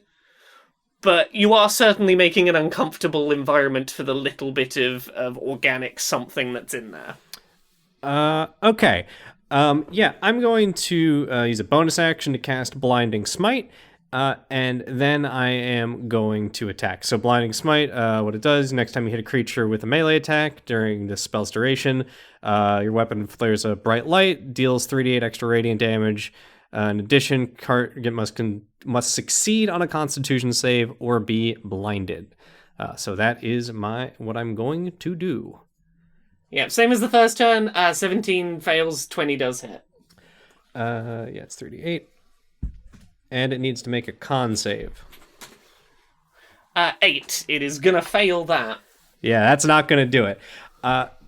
But you are certainly making an uncomfortable environment for the little bit of organic something that's in there. Okay. Yeah, I'm going to use a bonus action to cast Blinding Smite, and then I am going to attack. So Blinding Smite, what it does, next time you hit a creature with a melee attack during the spell's duration, your weapon flares a bright light, deals 3d8 extra radiant damage. In addition, target must succeed on a Constitution save or be blinded. So that is what I'm going to do. Yeah, same as the first turn. 17 fails, 20 does hit. Yeah, it's 3d8. And it needs to make a con save. 8. It is gonna fail that. Yeah, that's not gonna do it.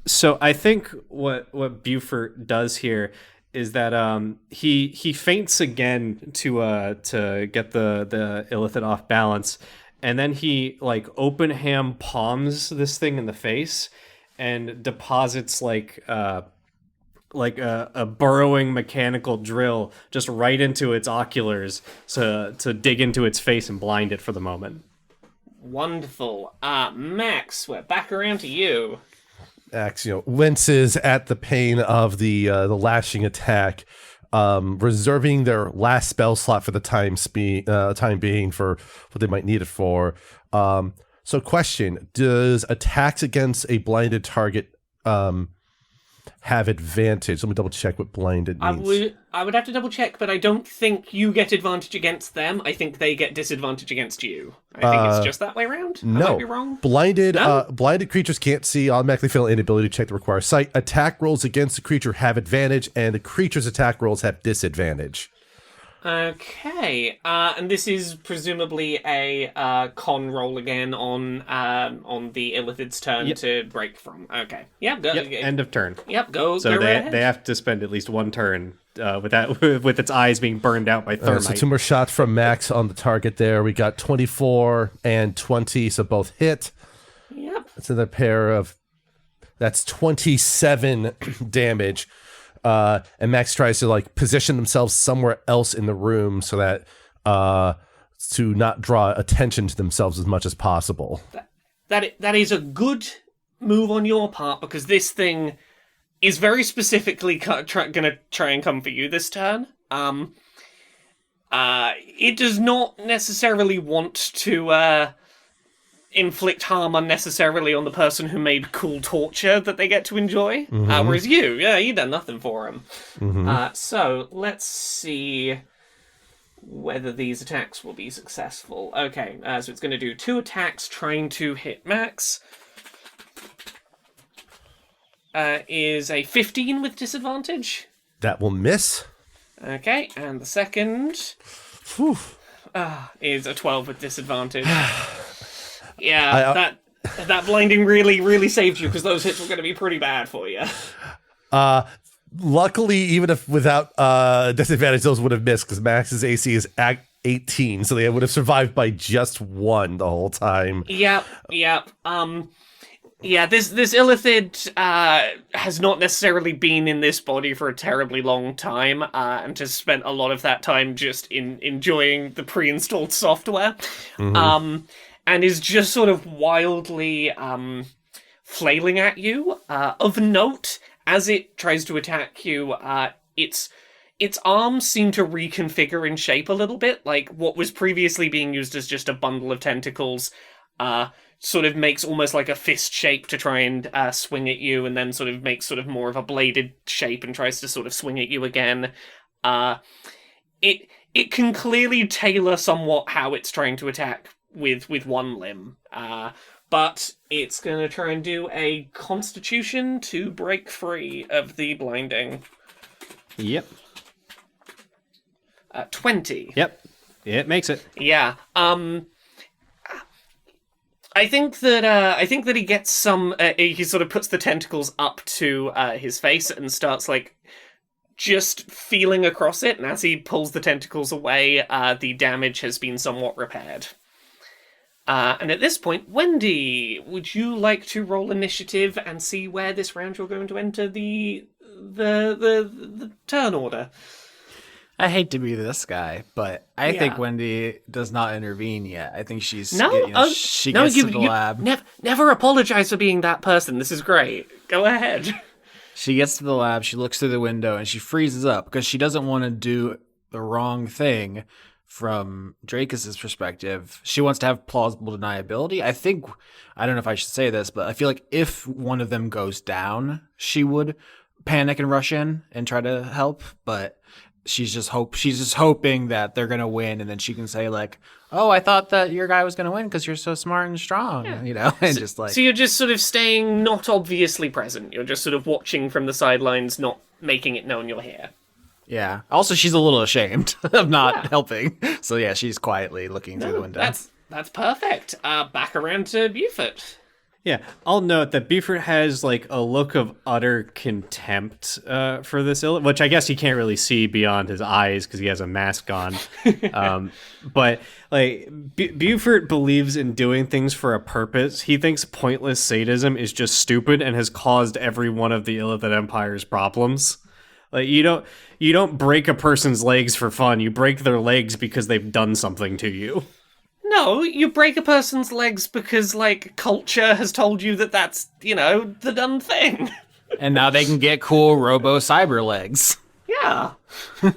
So I think what Beaufort does here is that he feints again to get the illithid off balance, and then he open hand palms this thing in the face and deposits a burrowing mechanical drill just right into its oculars to dig into its face and blind it for the moment. Wonderful. Max, we're back around to you. Max, winces at the pain of the lashing attack, reserving their last spell slot for the time being for what they might need it for. So question, does attacks against a blinded target have advantage? Let me double check what blinded means. I would have to double check, but I don't think you get advantage against them. I think they get disadvantage against you. I think it's just that way around. I might be wrong. Blinded creatures can't see, automatically fail inability to check the required sight. Attack rolls against the creature have advantage, and the creature's attack rolls have disadvantage. Okay, and this is presumably a con roll again on the Illithid's turn to break from. Okay, go. End of turn. Yep, go. So go they right ahead. they have to spend at least one turn with its eyes being burned out by thermite. So 2 more shots from Max on the target there. We got 24 and 20, so both hit. Yep. That's another pair of... That's 27 damage. And Max tries to position themselves somewhere else in the room so that to not draw attention to themselves as much as possible. That is a good move on your part, because this thing is very specifically gonna try and come for you this turn. It does not necessarily want to inflict harm unnecessarily on the person who made cool torture that they get to enjoy. Whereas you done nothing for him. So let's see whether these attacks will be successful. Okay, so it's going to do 2 attacks trying to hit Max. Is a 15 with disadvantage. That will miss. Okay, and the second is a 12 with disadvantage. Yeah, that blinding really, really saved you, because those hits were going to be pretty bad for you. Luckily, even if without disadvantage, those would have missed, because Max's AC is 18, so they would have survived by just 1 the whole time. Yep. This Illithid has not necessarily been in this body for a terribly long time, and has spent a lot of that time just enjoying the pre-installed software. And is just sort of wildly flailing at you. Of note, as it tries to attack you, its arms seem to reconfigure in shape a little bit. Like, what was previously being used as just a bundle of tentacles sort of makes almost like a fist shape to try and swing at you, and then sort of makes sort of more of a bladed shape and tries to sort of swing at you again. It can clearly tailor somewhat how it's trying to attack with one limb. But it's going to try and do a Constitution to break free of the blinding. Yep. 20. Yep. It makes it. Yeah. I think that he gets some. He sort of puts the tentacles up to his face and starts just feeling across it. And as he pulls the tentacles away, the damage has been somewhat repaired. And at this point, Wendy, would you like to roll initiative and see where this round you're going to enter the turn order? I hate to be this guy, but I think Wendy does not intervene yet. I think she's she gets to the lab. Never apologize for being that person. This is great. Go ahead. She gets to the lab, she looks through the window, and she freezes up because she doesn't want to do the wrong thing. From Dracus's perspective, she wants to have plausible deniability. I don't know if I should say this, but I feel like if one of them goes down, she would panic and rush in and try to help. But she's just hoping that they're gonna win, and then she can say "Oh, I thought that your guy was gonna win because you're so smart and strong," and so you're just sort of staying not obviously present. You're just sort of watching from the sidelines, not making it known you're here. Yeah. Also, she's a little ashamed of not helping. So yeah, she's quietly looking through the window. That's perfect. Back around to Beaufort. Yeah, I'll note that Buford has a look of utter contempt for this which I guess he can't really see beyond his eyes because he has a mask on. But Buford believes in doing things for a purpose. He thinks pointless sadism is just stupid and has caused every one of the Illithid Empire's problems. You don't break a person's legs for fun. You break their legs because they've done something to you. No, you break a person's legs because, culture has told you that that's, the done thing. And now they can get cool robo-cyber legs. Yeah. All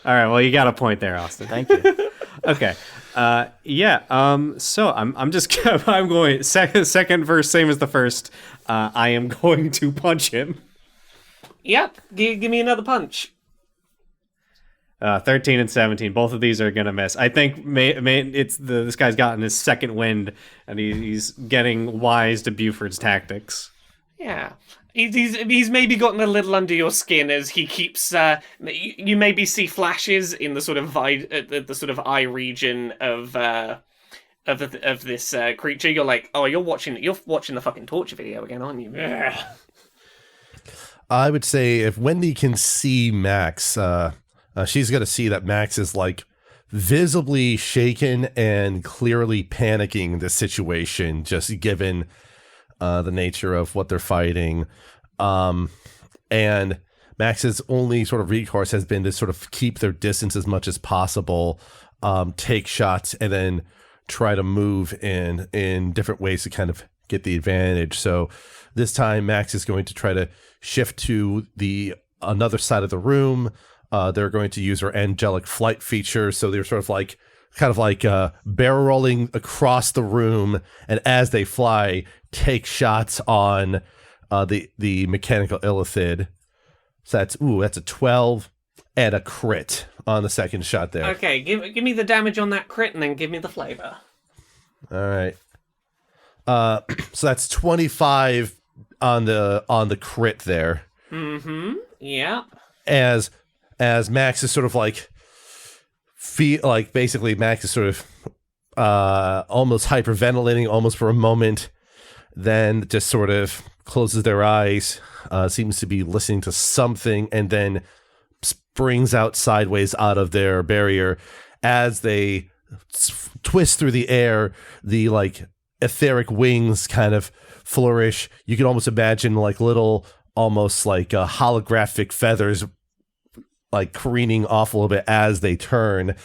right, well, you got a point there, Austin. Thank you. Okay. So I'm going, second verse, same as the first. I am going to punch him. Yep, give me another punch. 13 and 17. Both of these are gonna miss. I think this guy's gotten his second wind, and he's getting wise to Buford's tactics. Yeah, He's maybe gotten a little under your skin as he keeps. You maybe see flashes in the sort of the sort of eye region of this creature. You're like, oh, you're watching the fucking torture video again, aren't you? I would say if Wendy can see Max, she's going to see that Max is like visibly shaken and clearly panicking the situation, just given the nature of what they're fighting. And Max's only sort of recourse has been to sort of keep their distance as much as possible, take shots, and then try to move in different ways to kind of get the advantage. So this time Max is going to try to shift to another side of the room. They're going to use her angelic flight feature. So they're sort of like barrel rolling across the room, and as they fly, take shots on the mechanical illithid. So that's a 12 and a crit on the second shot there. Okay, give me the damage on that crit, and then give me the flavor. All right. So that's 25 on the crit there. Mm-hmm. Yeah. As Max is sort of like basically Max is sort of almost hyperventilating almost for a moment, then just sort of closes their eyes, seems to be listening to something, and then springs out sideways out of their barrier. As they twist through the air, the like etheric wings kind of flourish. You can almost imagine like little, almost like holographic feathers like careening off a little bit as they turn.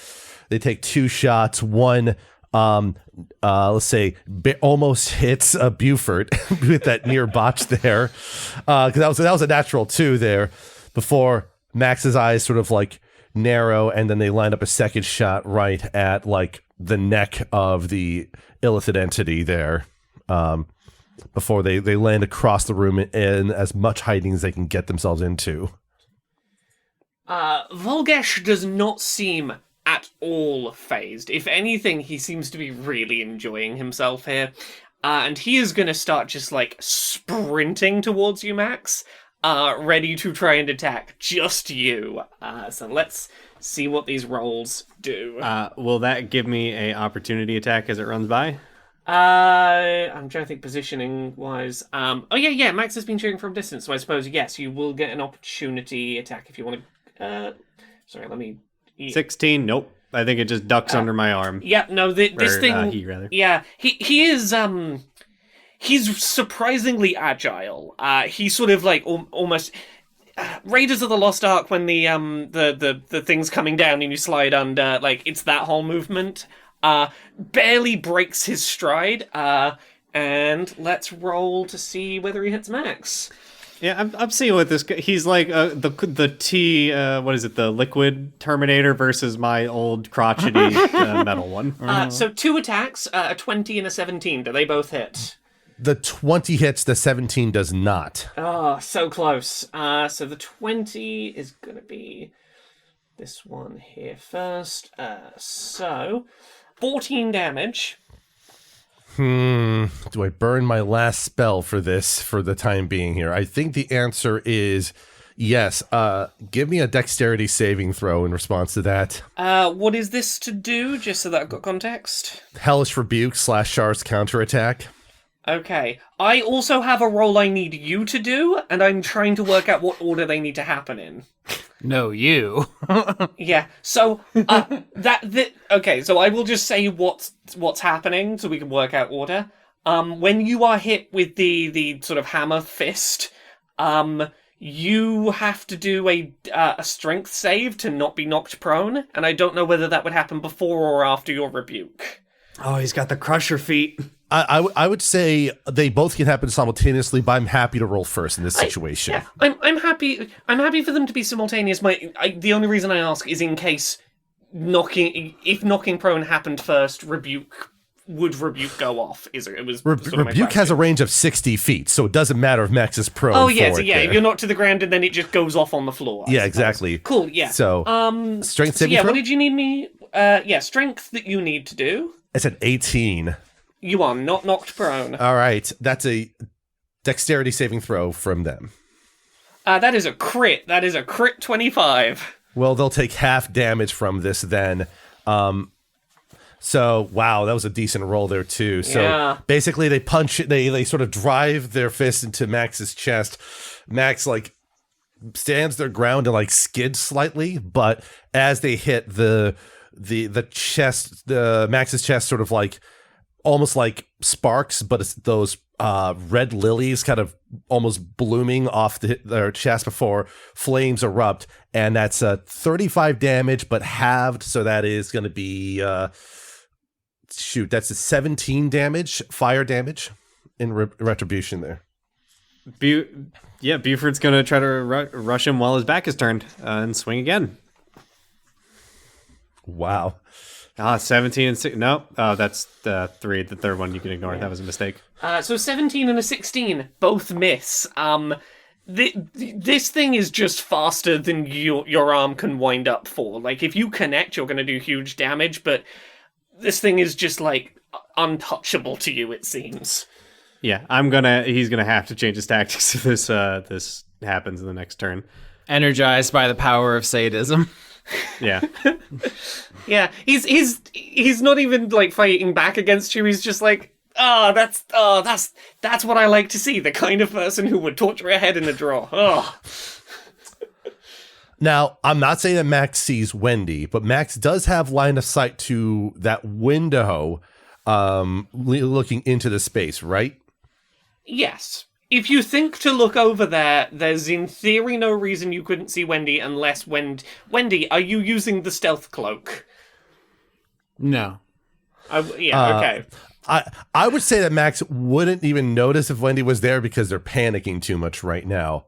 They take two shots. One, let's say, almost hits a Buford with that near botch there, because that was a natural 2 there. Before Max's eyes sort of like narrow, and then they line up a second shot right at like the neck of the illithid entity there. Before they land across the room in as much hiding as they can get themselves into. Volgash does not seem at all phased. If anything, he seems to be really enjoying himself here. And he is going to start just like sprinting towards you, Max, ready to try and attack just you. So let's see what these rolls do. Will that give me a opportunity attack as it runs by? I'm trying to think positioning wise. Oh yeah, Max has been shooting from distance, so I suppose yes, you will get an opportunity attack if you want to. Sorry, let me. 16. Nope. I think it just ducks under my arm. Yeah, no, this thing. He rather. Yeah, he is. He's surprisingly agile. He's sort of like almost. Raiders of the Lost Ark, when the thing's coming down and you slide under, like it's that whole movement. Barely breaks his stride, and let's roll to see whether he hits Max. Yeah, I'm seeing what this guy. He's like the liquid Terminator versus my old crotchety metal one. So 2 attacks, a 20 and a 17. Do they both hit? The 20 hits, the 17 does not. Oh, so close. So the 20 is gonna be this one here first. So 14 damage. Do I burn my last spell for this for the time being here? I think the answer is yes. Give me a dexterity saving throw in response to that. What is this to do, just so that I've got context? Hellish Rebuke / Shard's counterattack. Okay. I also have a roll I need you to do, and I'm trying to work out what order they need to happen in. No, you. Yeah. So okay. So I will just say what's happening, so we can work out order. When you are hit with the sort of hammer fist, you have to do a strength save to not be knocked prone, and I don't know whether that would happen before or after your rebuke. Oh, he's got the crusher feet. I would say they both can happen simultaneously, but I'm happy to roll first in this situation. I'm happy. I'm happy for them to be simultaneous. The only reason I ask is in case if knocking prone happened first, rebuke go off? Rebuke has a range of 60 feet, so it doesn't matter if Max is prone. Oh yeah, if you're knocked to the ground and then it just goes off on the floor. Yeah, exactly. Cool. Yeah. So strength saving throw. What did you need me? Strength that you need to do. It's an 18. You are not knocked prone. All right, that's a dexterity saving throw from them. That is a crit. That is a crit 25. Well, they'll take half damage from this then. So, wow, that was a decent roll there, too. So, basically, they punch it, they sort of drive their fist into Max's chest. Max, like, stands their ground and, like, skids slightly, but as they hit the chest, Max's chest sort of, like, almost like sparks, but it's those red lilies kind of almost blooming off their chest before flames erupt, and that's 35 damage, but halved, so that is going to be... that's a 17 damage, fire damage in retribution there. Buford's gonna try to rush him while his back is turned and swing again. Wow. 17 and 6. No, that's the 3. The third one you can ignore. That was a mistake. So 17 and a 16 both miss. This thing is just faster than your arm can wind up for. Like, if you connect, you're gonna do huge damage, but this thing is just, like, untouchable to you, it seems. Yeah, he's gonna have to change his tactics if this happens in the next turn. Energized by the power of sadism. Yeah. Yeah, he's not even, like, fighting back against you, he's just like, that's what I like to see, the kind of person who would torture a head in a drawer. Oh. Now, I'm not saying that Max sees Wendy, but Max does have line of sight to that window looking into the space, right? Yes. If you think to look over there, there's in theory no reason you couldn't see Wendy unless Wendy, are you using the stealth cloak? No. Okay. I would say that Max wouldn't even notice if Wendy was there because they're panicking too much right now.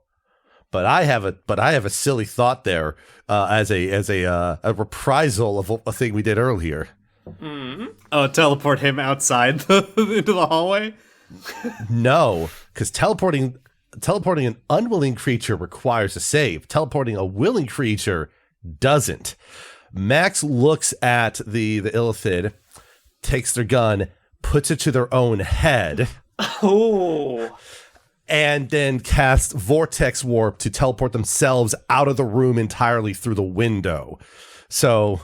But I have a silly thought there as a reprisal of a thing we did earlier. Mm-hmm. Oh, teleport him outside into the hallway? No, because teleporting an unwilling creature requires a save. Teleporting a willing creature doesn't. Max looks at the illithid, takes their gun, puts it to their own head. Oh. And then cast Vortex Warp to teleport themselves out of the room entirely through the window. So,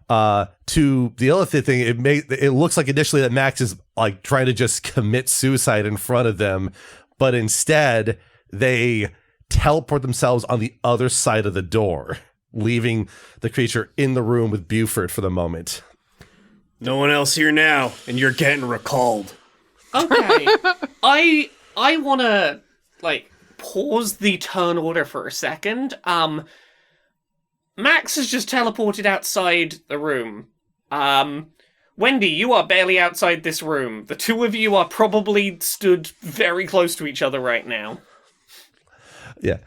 to the illithid thing, it looks like initially that Max is like trying to just commit suicide in front of them, but instead they teleport themselves on the other side of the door, leaving the creature in the room with Buford for the moment. No one else here now, and you're getting recalled. Okay. I want to, like, pause the turn order for a second. Max has just teleported outside the room. Wendy, you are barely outside this room. The two of you are probably stood very close to each other right now. Yeah.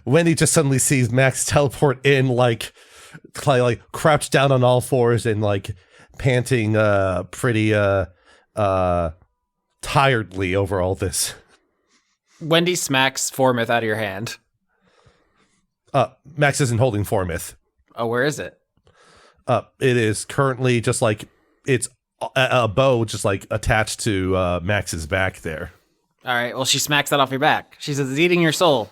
Wendy just suddenly sees Max teleport in, like crouched down on all fours and, like, panting pretty tiredly over all this. Wendy smacks Formith out of your hand. Max isn't holding Formith. Oh, where is it? It is currently just like it's a bow just like attached to Max's back there. All right, well, she smacks that off your back. She says, it's eating your soul.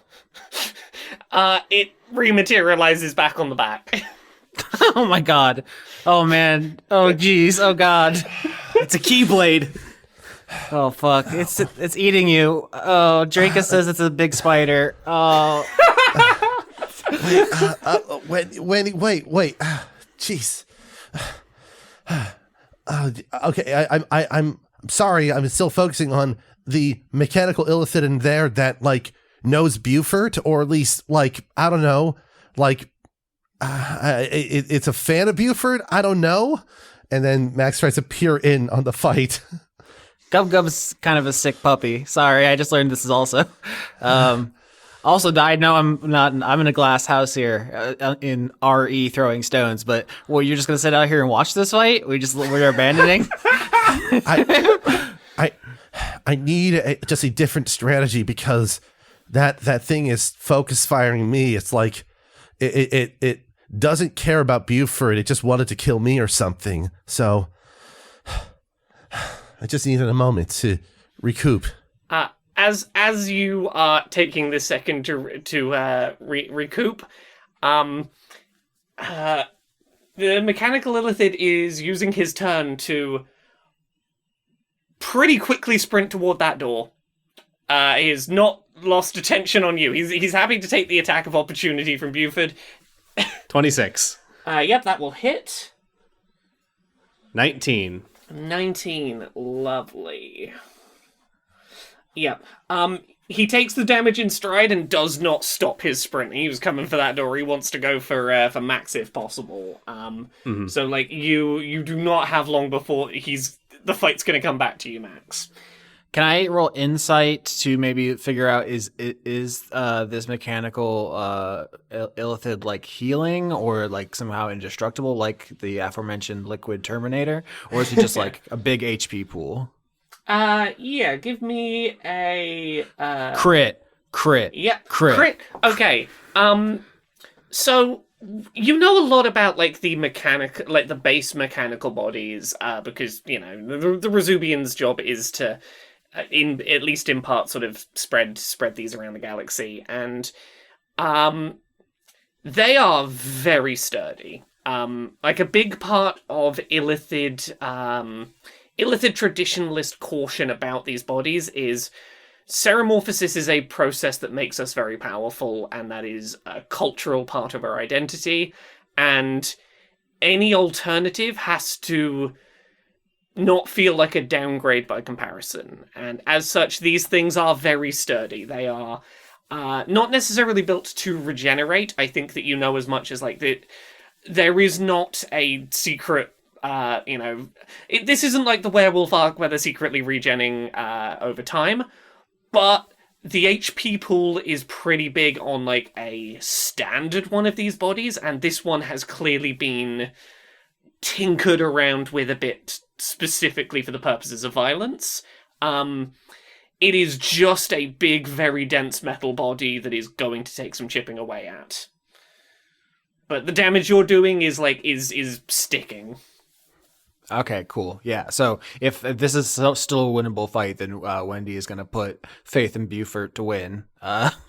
It rematerializes back on the back. Oh my god. Oh man. Oh geez. Oh god. It's a keyblade. Oh fuck. It's eating you. Oh, Dracus says it's a big spider. Oh. Wait. Jeez. Okay, I'm sorry. I'm still focusing on the mechanical illithid in there that, like, knows Beaufort, or at least, like, I don't know, like, it's a fan of Beaufort. I don't know. And then Max tries to peer in on the fight. Gub's kind of a sick puppy. Sorry, I just learned this is also. Also died. No, I'm not. I'm in a glass house here in RE throwing stones. But well, you're just gonna sit out here and watch this fight? We're abandoning. I need just a different strategy because that thing is focus firing me. It's like it doesn't care about Buford. It just wanted to kill me or something. So I just needed a moment to recoup. as you are taking this second to recoup, the mechanical illithid is using his turn to pretty quickly sprint toward that door. He has not lost attention on you. He's happy to take the attack of opportunity from Buford. 26. Yep, that will hit. 19. 19. Lovely. Yep. He takes the damage in stride and does not stop his sprint. He was coming for that door. He wants to go for Max if possible. So like you do not have long before the fight's going to come back to you, Max. Can I roll insight to maybe figure out is this mechanical illithid like healing or like somehow indestructible like the aforementioned liquid Terminator, or is he just like a big HP pool? Yeah, give me a Crit. Yeah, crit. Okay. So you know a lot about like the base mechanical bodies, because you know the Rezubian's job is to, at least in part, sort of spread these around the galaxy, and they are very sturdy. Like a big part of illithid traditionalist caution about these bodies is ceremorphosis is a process that makes us very powerful, and that is a cultural part of our identity, and any alternative has to not feel like a downgrade by comparison. And as such, these things are very sturdy. They are not necessarily built to regenerate. I think that you know as much as like that there is not a secret this isn't like the werewolf arc where they're secretly regenning over time, but the HP pool is pretty big on like a standard one of these bodies, and this one has clearly been tinkered around with a bit specifically for the purposes of violence. It is just a big, very dense metal body that is going to take some chipping away at. But the damage you're doing is sticking. Okay, cool. Yeah. So if this is still a winnable fight, then Wendy is going to put faith in Beaufort to win.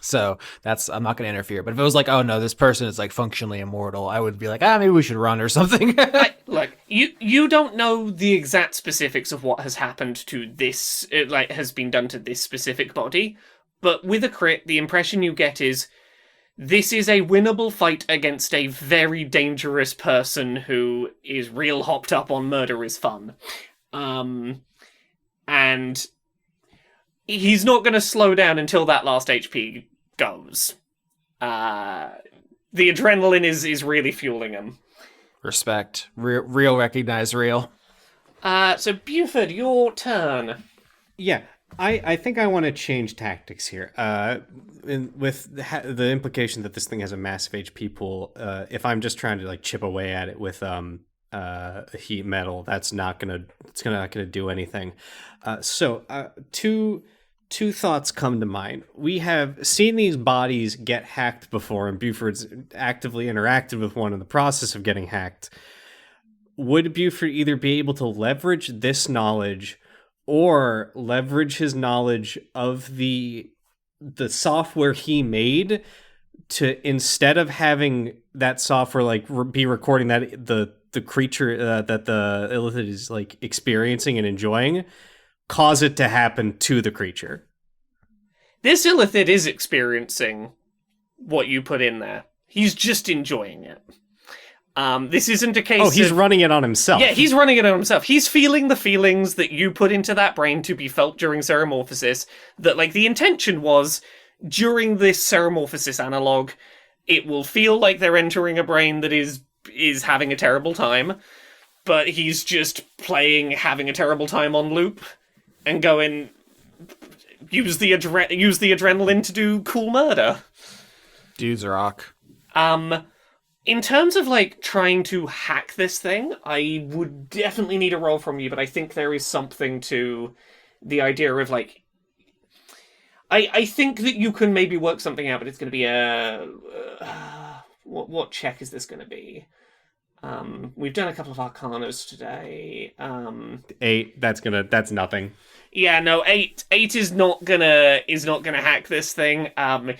So I'm not going to interfere. But if it was like, oh no, this person is like functionally immortal, I would be like, maybe we should run or something. Look, you don't know the exact specifics of what has happened to this, has been done to this specific body. But with a crit, the impression you get is this is a winnable fight against a very dangerous person who is real hopped up on murder is fun. And he's not going to slow down until that last HP goes. The adrenaline is really fueling him. Respect. Real recognize real. So Buford, your turn. Yeah. I think I want to change tactics here. With the implication that this thing has a massive HP pool, if I'm just trying to like chip away at it with heat metal, it's not gonna do anything. So two thoughts come to mind. We have seen these bodies get hacked before, and Buford's actively interacted with one in the process of getting hacked. Would Buford either be able to leverage this knowledge or leverage his knowledge of the software he made to, instead of having that software like be recording that the creature that the illithid is like experiencing and enjoying, cause it to happen to the creature? This illithid is experiencing what you put in there. He's just enjoying it. This isn't a case he's running it on himself. Yeah, he's running it on himself. He's feeling the feelings that you put into that brain to be felt during ceremorphosis, that, like, the intention was, during this ceremorphosis analog, it will feel like they're entering a brain that is having a terrible time, but he's just playing having a terrible time on loop, and going, use the adrenaline to do cool murder. Dudes rock. In terms of, like, trying to hack this thing, I would definitely need a roll from you, but I think there is something to the idea of, like... I think that you can maybe work something out, but it's going to be a... what check is this going to be? We've done a couple of Arcanas today. 8. That's nothing. Yeah, no, 8 is not gonna hack this thing.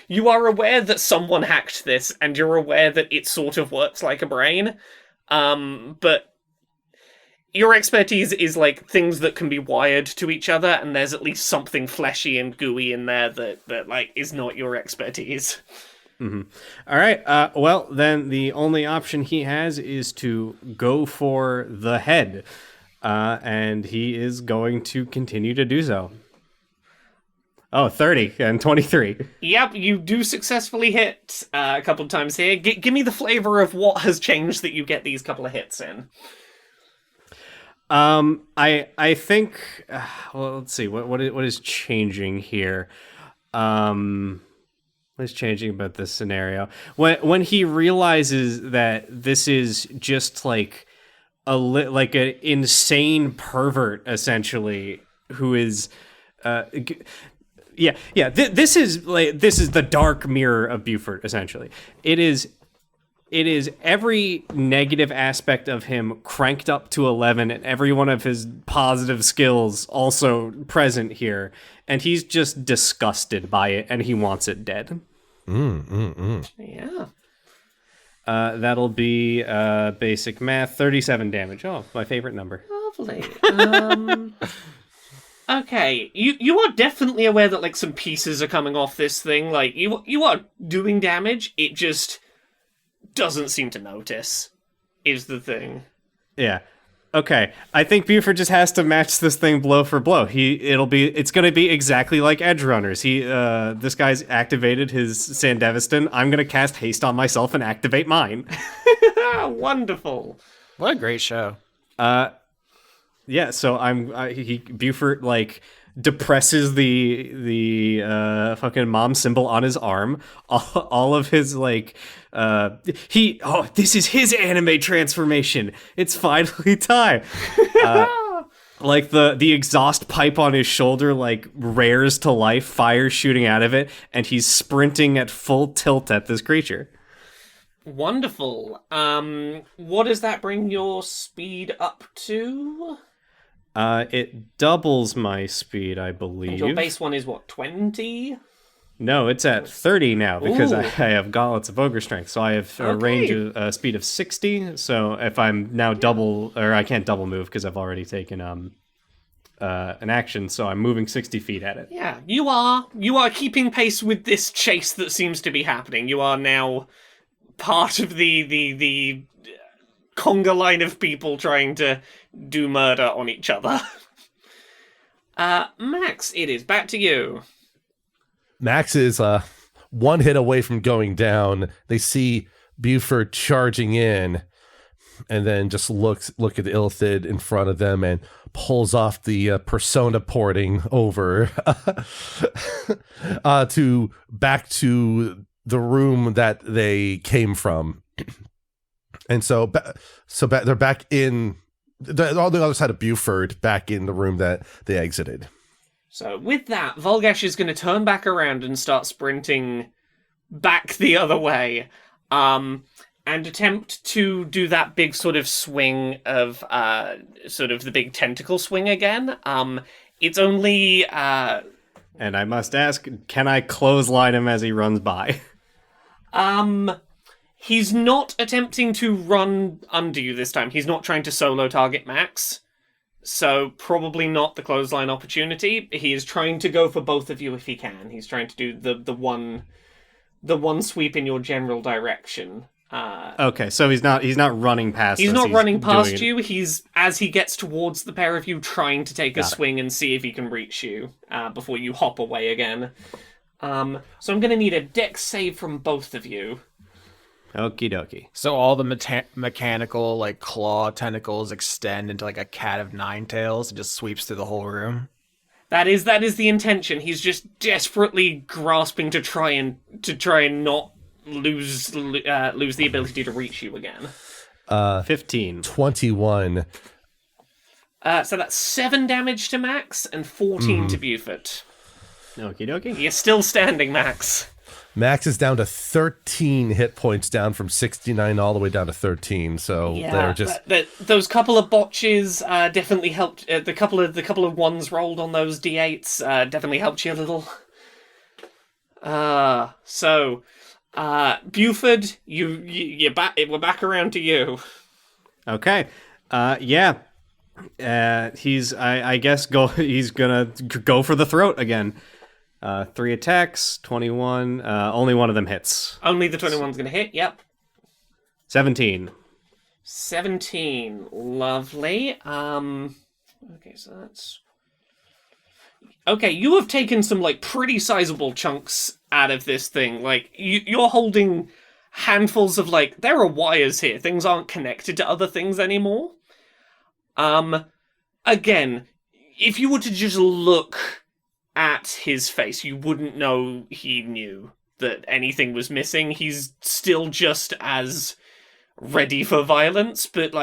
You are aware that someone hacked this, and you're aware that it sort of works like a brain. But your expertise is like things that can be wired to each other, and there's at least something fleshy and gooey in there that like is not your expertise. Mm-hmm. All right. Well, then the only option he has is to go for the head, and he is going to continue to do so. Oh, 30 and 23. Yep, you do successfully hit a couple of times here. Give me the flavor of what has changed that you get these couple of hits in. I think. Well, let's see. What is changing here? What is changing about this scenario? When he realizes that this is just like like an insane pervert, essentially, who is, yeah. This is the dark mirror of Buford, essentially. It is every negative aspect of him cranked up to 11, and every one of his positive skills also present here. And he's just disgusted by it, and he wants it dead. Yeah. That'll be basic math, 37 damage. Oh, my favorite number. Lovely. Okay, you are definitely aware that like some pieces are coming off this thing. Like you are doing damage. It just doesn't seem to notice, is the thing. Yeah. Okay. I think Buford just has to match this thing blow for blow. It's gonna be exactly like Edge Runners. This guy's activated his Sandevistan. I'm gonna cast haste on myself and activate mine. Wonderful. What a great show. Yeah. So Buford like depresses the fucking mom symbol on his arm. All of his like this is his anime transformation. It's finally time. Like the exhaust pipe on his shoulder like rares to life, fire shooting out of it, and he's sprinting at full tilt at this creature. Wonderful. What does that bring your speed up to? It doubles my speed, I believe. And your base one is what, 20? No, it's at 30 now because I have gauntlets of ogre strength. So I have a range of speed of 60. So if I'm now double, or I can't double move because I've already taken an action. So I'm moving 60 feet at it. Yeah, you are keeping pace with this chase that seems to be happening. You are now part of the conga line of people trying to do murder on each other. Max, it is back to you. Max is one hit away from going down. They see Buford charging in, and then just look at the Illithid in front of them and pulls off the persona porting over back to the room that they came from. And so they're back in on the other side of Buford, back in the room that they exited. So with that, Volgash is going to turn back around and start sprinting back the other way, and attempt to do that big sort of swing of sort of the big tentacle swing again. It's only and I must ask, can I clothesline him as he runs by? He's not attempting to run under you this time. He's not trying to solo target Max. So probably not the clothesline opportunity. He is trying to go for both of you if he can. He's trying to do the one sweep in your general direction. Okay, so he's not running past us. He's not running past you. He's, as he gets towards the pair of you, trying to take a swing and see if he can reach you before you hop away again. So I'm going to need a dex save from both of you. Okie dokie. So all the mechanical like claw tentacles extend into like a cat of nine tails and just sweeps through the whole room. That is the intention. He's just desperately grasping to try and not lose the ability to reach you again. 15. 21. So that's 7 damage to Max and 14 to Beaufort. Okie dokie. You're still standing, Max. Max is down to 13 hit points, down from 69 all the way down to 13. So they're just those couple of botches definitely helped. The couple of ones rolled on those d8s definitely helped you a little. Buford, you're back. We're back around to you. Okay. Yeah. He's gonna go for the throat again. 3 attacks, 21. Only one of them hits. Only the 21's gonna hit. Yep. 17. 17. Lovely. Okay, so that's. Okay, you have taken some pretty sizable chunks out of this thing. You're holding handfuls of there are wires here. Things aren't connected to other things anymore. Again, if you were to just look at his face, you wouldn't know he knew that anything was missing. He's still just as ready for violence, but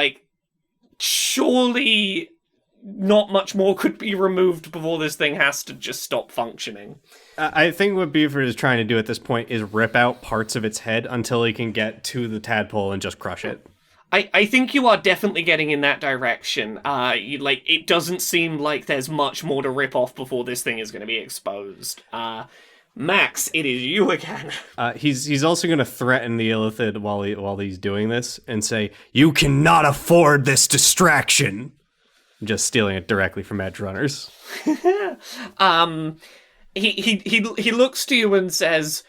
surely not much more could be removed before this thing has to just stop functioning. I think what Buford is trying to do at this point is rip out parts of its head until he can get to the tadpole and just crush it. I think you are definitely getting in that direction. It doesn't seem like there's much more to rip off before this thing is going to be exposed. Max, it is you again. He's also going to threaten the Illithid while he's doing this and say, "You cannot afford this distraction." Just stealing it directly from edge runners. He looks to you and says,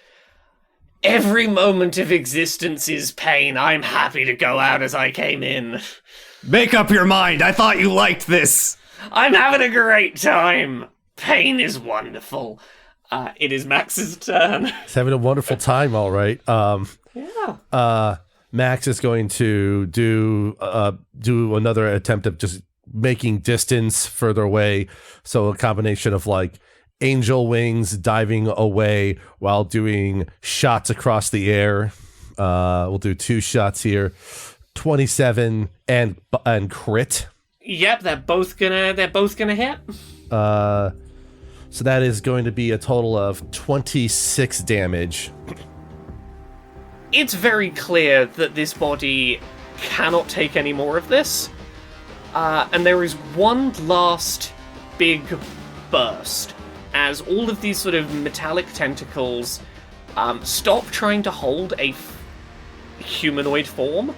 "Every moment of existence is pain. I'm happy to go out as I came in. Make up your mind. I thought you liked this. I'm having a great time. Pain is wonderful." It is Max's turn. He's having a wonderful time, all right. Max is going to do another attempt of just making distance further away. So a combination of angel wings, diving away while doing shots across the air. We'll do 2 shots here. 27 and crit. Yep, they're both gonna hit. So that is going to be a total of 26 damage. It's very clear that this body cannot take any more of this. And there is one last big burst as all of these sort of metallic tentacles stop trying to hold a humanoid form.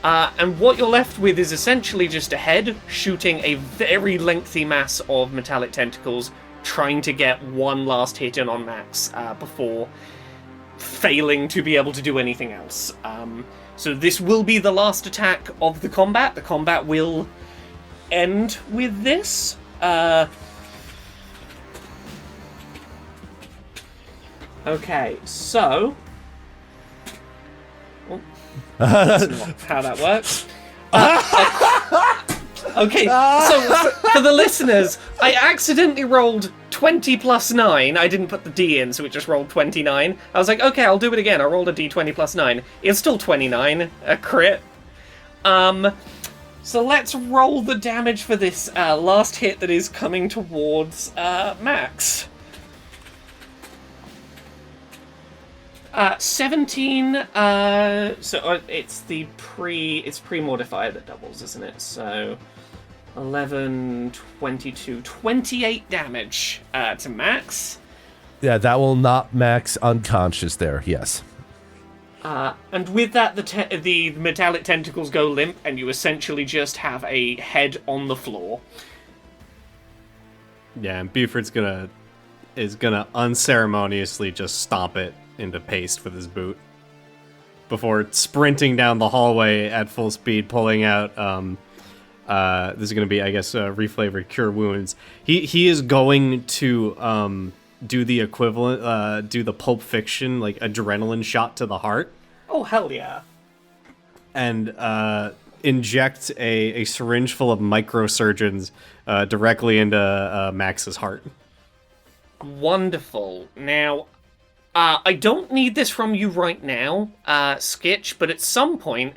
And what you're left with is essentially just a head shooting a very lengthy mass of metallic tentacles, trying to get one last hit in on Max before failing to be able to do anything else. So this will be the last attack of the combat. The combat will end with this. Okay, so... Oh, that's not how that works. Okay, so for the listeners, I accidentally rolled 20 plus 9. I didn't put the D in, so it just rolled 29. I was like, okay, I'll do it again. I rolled a D20 plus 9. It's still 29, a crit. So let's roll the damage for this last hit that is coming towards Max. 17, so it's pre-modifier that doubles, isn't it? So 11, 22, 28 damage to Max. Yeah, that will knock Max unconscious there, yes. And with that, the metallic tentacles go limp, and you essentially just have a head on the floor. Yeah, and Buford's gonna unceremoniously just stomp it into paste with his boot before sprinting down the hallway at full speed, pulling out this is going to be, I guess, reflavored cure wounds. He is going to do the equivalent, do the Pulp Fiction adrenaline shot to the heart. Oh, hell yeah. And inject a syringe full of microsurgeons directly into Max's heart. Wonderful. Now, I don't need this from you right now, Skitch, but at some point,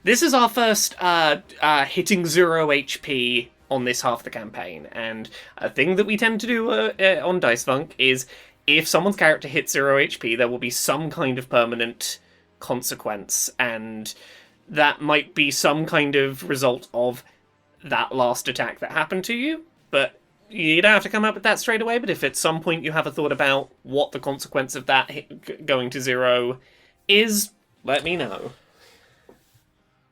this is our first hitting 0 HP on this half of the campaign, and a thing that we tend to do on Dice Funk is if someone's character hits 0 HP, there will be some kind of permanent consequence, and that might be some kind of result of that last attack that happened to you, but you don't have to come up with that straight away. But if at some point you have a thought about what the consequence of that going to 0 is, let me know.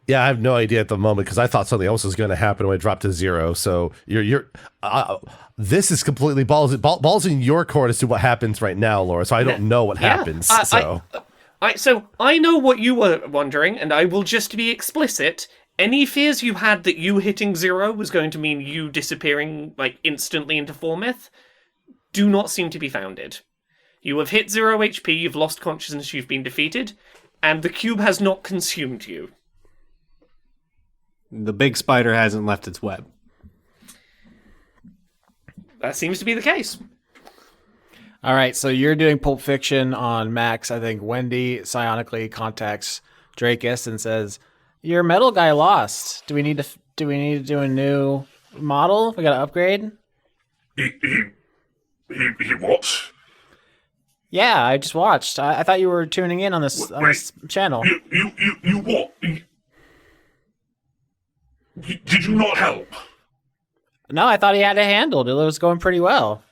Yeah, I have no idea at the moment because I thought something else was going to happen when it dropped to 0. So this is completely balls in your court as to what happens right now, Laura. So I don't know what happens. So I know what you were wondering, and I will just be explicit. Any fears you had that you hitting 0 was going to mean you disappearing instantly into Formith do not seem to be founded. You have hit 0 HP, you've lost consciousness, you've been defeated, and the cube has not consumed you. The big spider hasn't left its web. That seems to be the case. All right, so you're doing Pulp Fiction on Max. I think Wendy psionically contacts Dracus and says, "Your metal guy lost. Do we need to do a new model? We got to upgrade." He what? Yeah, I just watched. I thought you were tuning in on this channel. You what? Did you not help? No, I thought he had it handled. It was going pretty well.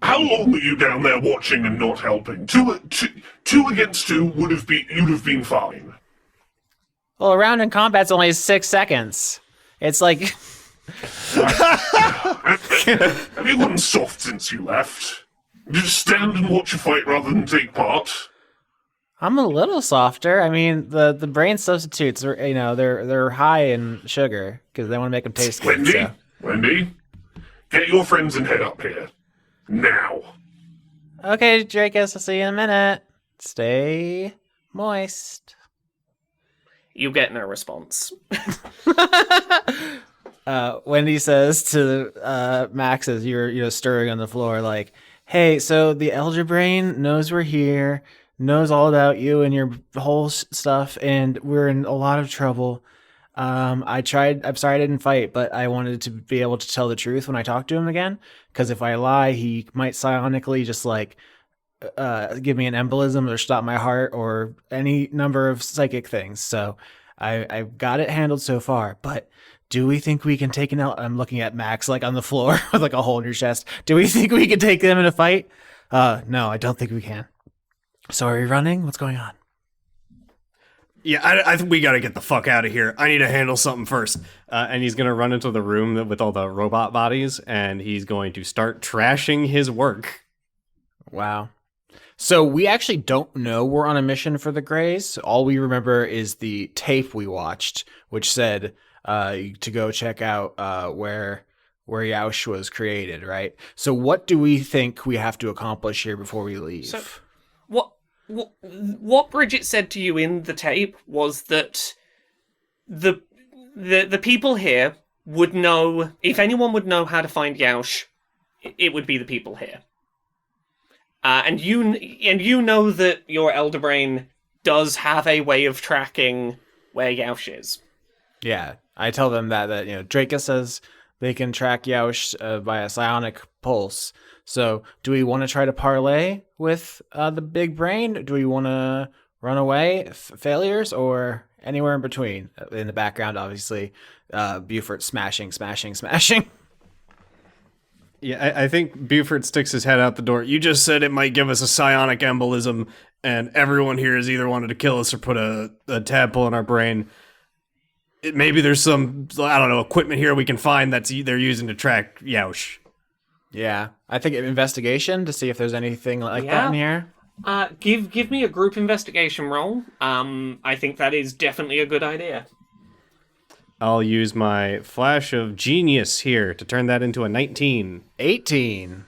How long were you down there watching and not helping? Two against two you'd have been fine. Well, a round in combat's only 6 seconds. It's like Have you gotten soft since you left? Just stand and watch a fight rather than take part? I'm a little softer. I mean, the brain substitutes are, they're high in sugar because they want to make them taste good. Wendy, get your friends and head up here. Now. Okay, Dracus, I'll see you in a minute. Stay moist. You get no response. Wendy says to Max as you're stirring on the floor, like, "Hey, so the Elder Brain knows we're here, knows all about you and your whole stuff, and we're in a lot of trouble. I'm sorry I didn't fight, but I wanted to be able to tell the truth when I talk to him again, because if I lie, he might psionically just give me an embolism or stop my heart or any number of psychic things. So I've got it handled so far, but do we think we can take I'm looking at Max on the floor with a hole in your chest. Do we think we can take them in a fight? No, I don't think we can. So are we running? What's going on? Yeah, I think we gotta get the fuck out of here. I need to handle something first. And he's gonna run into the room with all the robot bodies, and he's going to start trashing his work. Wow. So we actually don't know we're on a mission for the Greys. All we remember is the tape we watched, which said to go check out where Yaush was created, right? So what do we think we have to accomplish here before we leave? So, what Bridget said to you in the tape was that the people here would know, if anyone would know how to find Yaush, it would be the people here. And you know that your Elder Brain does have a way of tracking where Yaush is. Yeah, I tell them that Dracus says they can track Yaush by a psionic pulse. So do we want to try to parlay with the big brain? Do we want to run away, failures, or anywhere in between? In the background, obviously, Beaufort smashing. Yeah, I think Buford sticks his head out the door. You just said it might give us a psionic embolism, and everyone here has either wanted to kill us or put a tadpole in our brain. Maybe there's some, equipment here we can find they're using to track Yaush. Yeah, I think investigation to see if there's anything like that in here. Give me a group investigation roll. I think that is definitely a good idea. I'll use my flash of genius here to turn that into a 19. 18.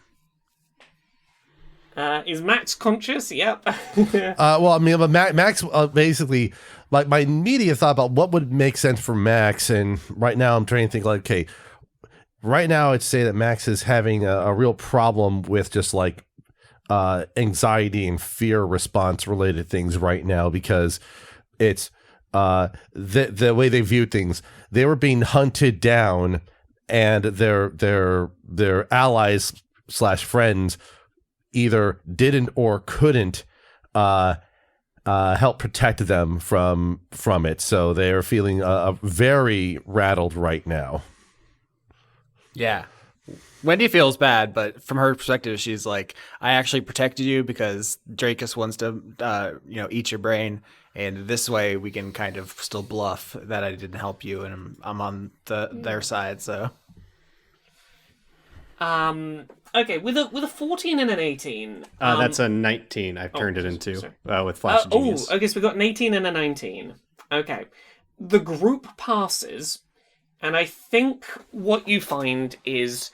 Is Max conscious? Yep. Max basically, my immediate thought about what would make sense for Max, and right now I'm trying to think okay, right now I'd say that Max is having a real problem with just anxiety and fear response related things right now, because it's the way they view things. They were being hunted down and their allies / friends either didn't or couldn't help protect them from it. So they are feeling very rattled right now. Yeah. Wendy feels bad, but from her perspective, she's like, I actually protected you because Dracus wants to, eat your brain. And this way we can kind of still bluff that I didn't help you and I'm on their side, so. Okay, with a 14 and an 18. That's a 19. I've turned it into with Flash of Genius. Okay, so we got an 18 and a 19. Okay. The group passes, and I think what you find is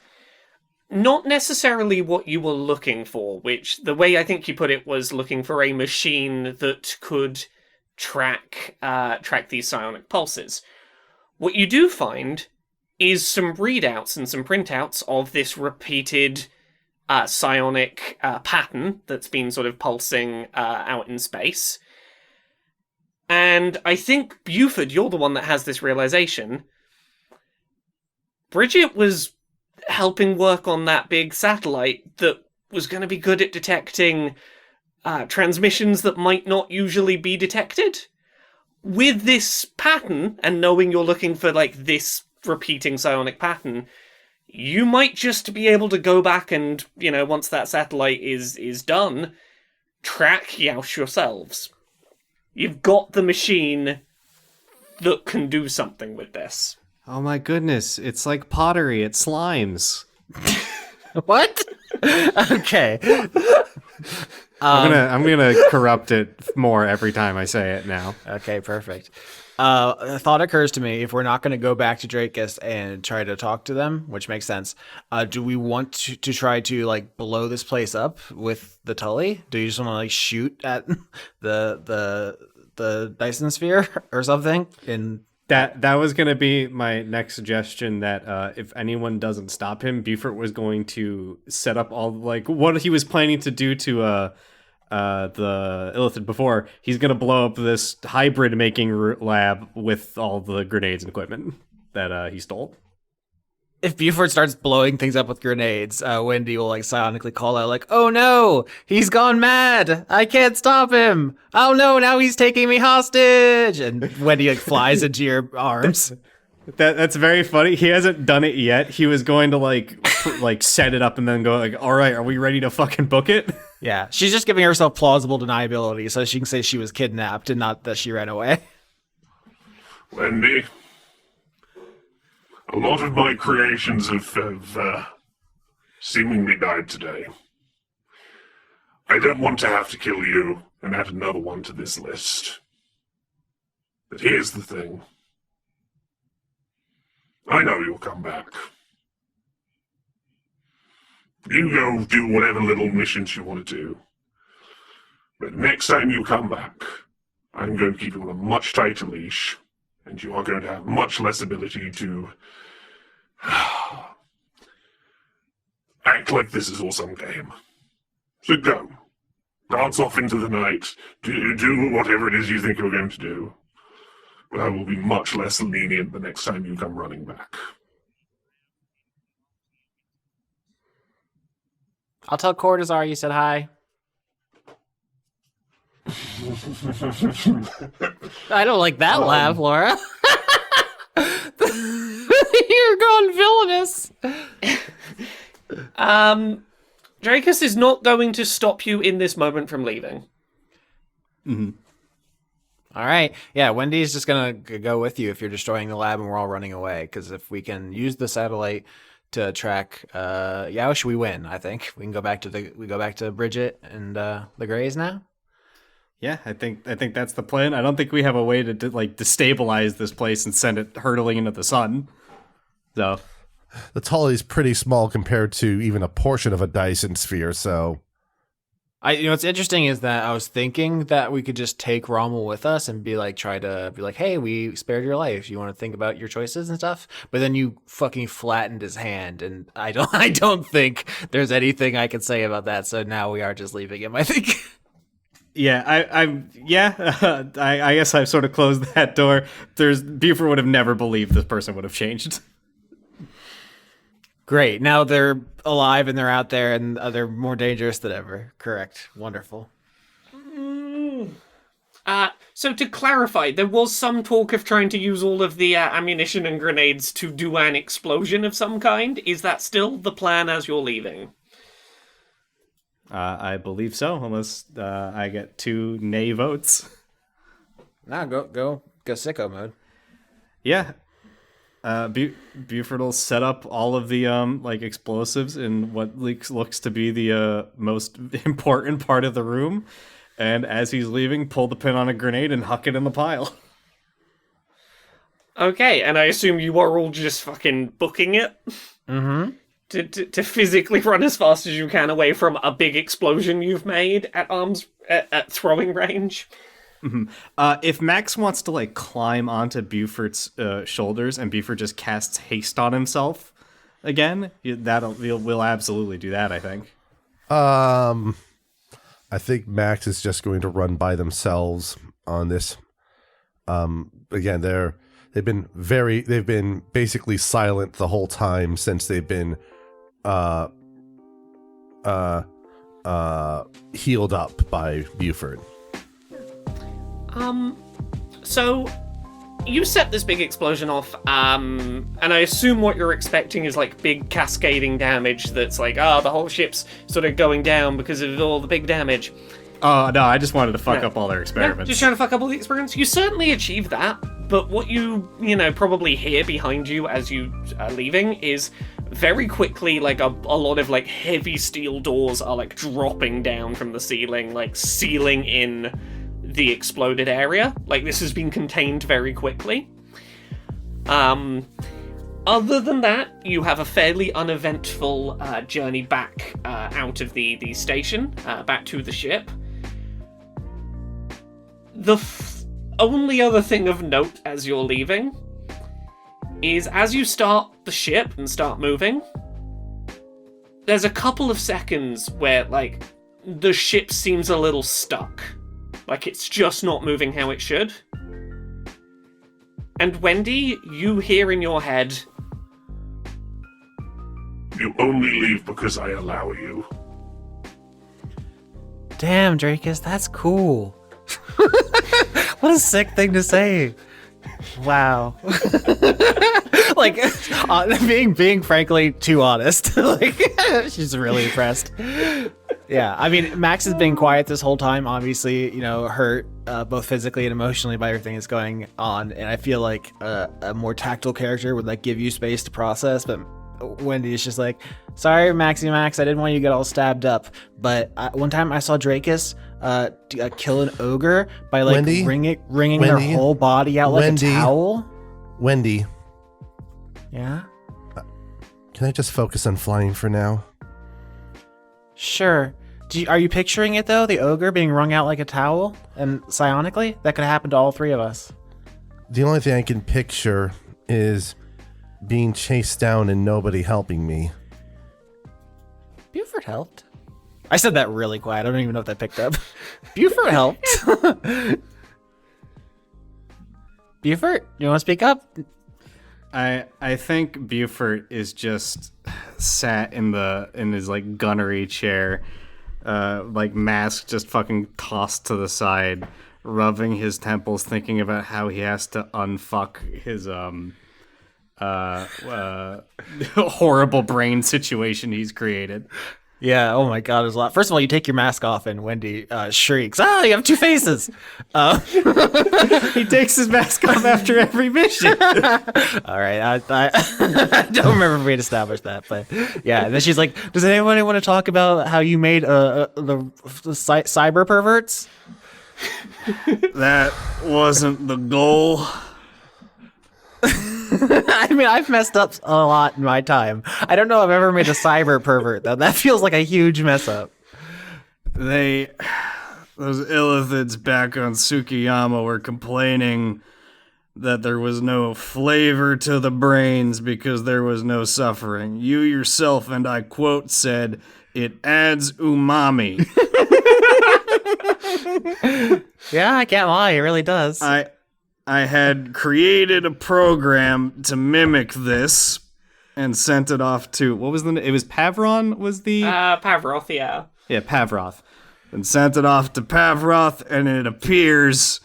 not necessarily what you were looking for, which the way I think you put it was looking for a machine that could track these psionic pulses. What you do find is some readouts and some printouts of this repeated psionic pattern that's been sort of pulsing out in space. And I think, Buford, you're the one that has this realization. Bridget was helping work on that big satellite that was going to be good at detecting transmissions that might not usually be detected. With this pattern, and knowing you're looking for, this repeating psionic pattern, you might just be able to go back and, once that satellite is done, track Yaush yourselves. You've got the machine that can do something with this. Oh my goodness, it's like pottery, it slimes. What? Okay. I'm gonna corrupt it more every time I say it now. Okay, perfect. A thought occurs to me: if we're not going to go back to Dracus and try to talk to them, which makes sense, do we want to try to blow this place up with the Tully? Do you just want to shoot at the Dyson Sphere or something? That was going to be my next suggestion, that if anyone doesn't stop him, Beaufort was going to set up all what he was planning to do to the Illithid before. He's going to blow up this hybrid making lab with all the grenades and equipment that he stole. If Buford starts blowing things up with grenades, Wendy will psionically call out "Oh no, he's gone mad! I can't stop him! Oh no, now he's taking me hostage!" And Wendy flies into your arms. That's very funny. He hasn't done it yet. He was going to set it up and then go all right, are we ready to fucking book it? Yeah, she's just giving herself plausible deniability so she can say she was kidnapped and not that she ran away. Wendy, a lot of my creations have seemingly died today. I don't want to have to kill you and add another one to this list. But here's the thing. I know you'll come back. You go do whatever little missions you want to do. But next time you come back, I'm going to keep you on a much tighter leash, and you are going to have much less ability to act like this is all some game. So go. Dance off into the night. Do whatever it is you think you're going to do. But I will be much less lenient the next time you come running back. I'll tell Cortazar you said hi. I don't like that laugh, Laura. You're going villainous. Dracus is not going to stop you in this moment from leaving. Mm-hmm. All right. Yeah, Wendy's just going to go with you if you're destroying the lab and we're all running away. Because if we can use the satellite to track Yaush, we win, I think. We go back to Bridget and the Greys now. Yeah, I think that's the plan. I don't think we have a way to destabilize this place and send it hurtling into the sun. So the Tully's pretty small compared to even a portion of a Dyson Sphere, so what's interesting is that I was thinking that we could just take Rommel with us and try to be hey, we spared your life. You want to think about your choices and stuff? But then you fucking flattened his hand, and I don't think there's anything I can say about that. So now we are just leaving him, I think. Yeah, I guess I've sort of closed that door. Buford would have never believed this person would have changed. Great. Now they're alive and they're out there and they're more dangerous than ever. Correct. Wonderful. So to clarify, there was some talk of trying to use all of the ammunition and grenades to do an explosion of some kind. Is that still the plan as you're leaving? I believe so, unless I get 2 nay votes. Now go sicko mode. Yeah. Buford will set up all of the explosives in what looks to be the most important part of the room, and as he's leaving, pull the pin on a grenade and huck it in the pile. Okay, and I assume you are all just fucking booking it? Mm-hmm. To physically run as fast as you can away from a big explosion you've made at throwing range. Mm-hmm. If Max wants to climb onto Buford's shoulders and Buford just casts haste on himself again, we'll absolutely do that. I think. I think Max is just going to run by themselves on this. Again, they've been basically silent the whole time since they've been healed up by Buford. So you set this big explosion off, and I assume what you're expecting is big cascading damage that's the whole ship's sort of going down because of all the big damage. Oh, no, I just wanted to fuck up all their experiments. Just trying to fuck up all the experiments. You certainly achieve that, but what you probably hear behind you as you are leaving is very quickly, a lot of, heavy steel doors are, dropping down from the ceiling, sealing in the exploded area. This has been contained very quickly. Other than that, you have a fairly uneventful journey back out of the station, back to the ship. The only other thing of note as you're leaving is as you start the ship and start moving, there's a couple of seconds where, the ship seems a little stuck. It's just not moving how it should. And Wendy, you hear in your head, "You only leave because I allow you." Damn, Dracus, that's cool. What a sick thing to say. Wow. Being frankly too honest. She's really impressed. Yeah, I mean, Max has been quiet this whole time, obviously, hurt both physically and emotionally by everything that's going on, and I feel like a more tactile character would give you space to process, but Wendy is just sorry, Max, I didn't want you to get all stabbed up, but one time I saw Dracus kill an ogre by Wendy? wringing their whole body out like a towel. Wendy. Yeah? Can I just focus on flying for now? Sure. Are you picturing it, though? The ogre being wrung out like a towel? And psionically? That could happen to all 3 of us. The only thing I can picture is being chased down and nobody helping me. Buford helped. I said that really quiet. I don't even know if that picked up. Buford helped. Buford, you want to speak up? I think Buford is just sat in his gunnery chair, mask just fucking tossed to the side, rubbing his temples, thinking about how he has to unfuck his horrible brain situation he's created. Yeah, oh my god, there's a lot. First of all, you take your mask off and Wendy shrieks, "Ah, you have 2 faces!" He takes his mask off after every mission. All right, I don't remember if we had established that, but yeah. And then she's like, "Does anybody want to talk about how you made the cyber perverts?" That wasn't the goal. I mean, I've messed up a lot in my time. I don't know if I've ever made a cyber pervert, though. That feels like a huge mess up. Those illithids back on Tsukiyama were complaining that there was no flavor to the brains because there was no suffering. You yourself, and I quote, said, "It adds umami." Yeah, I can't lie. It really does. I had created a program to mimic this, and sent it off to, what was it was Pavron was the... Pavroth, yeah. Yeah, Pavroth. And sent it off to Pavroth, and it appears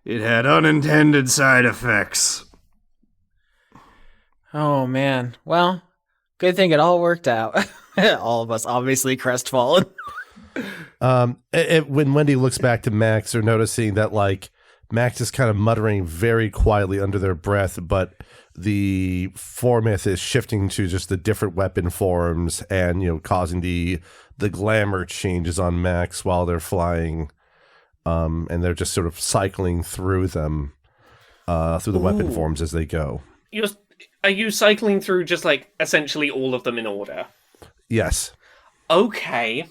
it had unintended side effects. Oh, man. Well, good thing it all worked out. All of us obviously crestfallen. When Wendy looks back to Max, they're noticing that, like, Max is kind of muttering very quietly under their breath, but the foremyth is shifting to just the different weapon forms and, causing the glamour changes on Max while they're flying. And they're just sort of cycling through them, through the weapon forms as they go. Are you cycling through just, like, essentially all of them in order? Yes. Okay.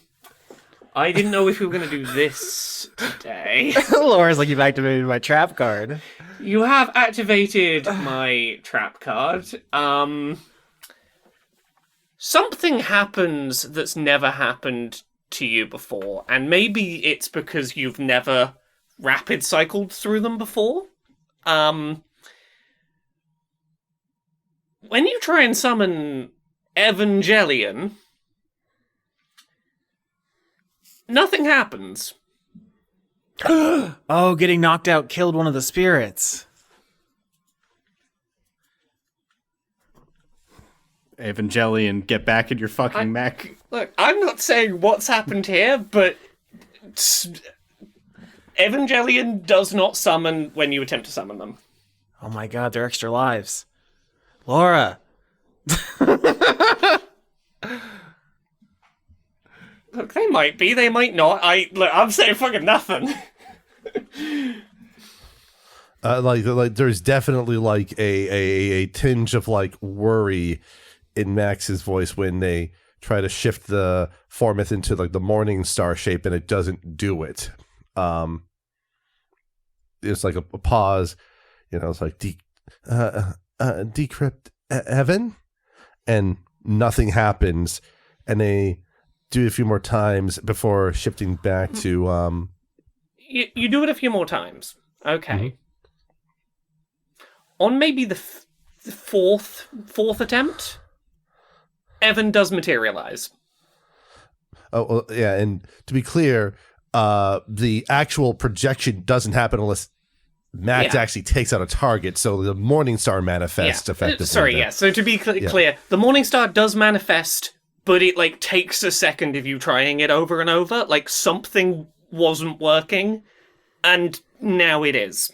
I didn't know if we were going to do this today. Laura's like, you've activated my trap card. You have activated my trap card. Something happens that's never happened to you before, and maybe it's because you've never rapid cycled through them before. When you try and summon Evangelion, nothing happens. Oh, getting knocked out killed one of the spirits. Evangelion, get back in your fucking mech. Look, I'm not saying what's happened here, but Evangelion does not summon when you attempt to summon them. Oh my god, they're extra lives. Laura. Look, they might be, they might not. I'm saying fucking nothing. Like there's definitely like a tinge of like worry in Max's voice when they try to shift the foremyth into like the morning star shape and it doesn't do it. It's like a pause, it's like decrypt Evan, and nothing happens, and they do it a few more times before shifting back to You do it a few more times. Okay. On maybe the fourth attempt, Evan does materialize. Oh, well, yeah, and to be clear, the actual projection doesn't happen unless Max actually takes out a target, so the morning star manifests effectively. So to be clear, the morning star does manifest, but it like takes a second of you trying it over and over. Like something wasn't working, and now it is.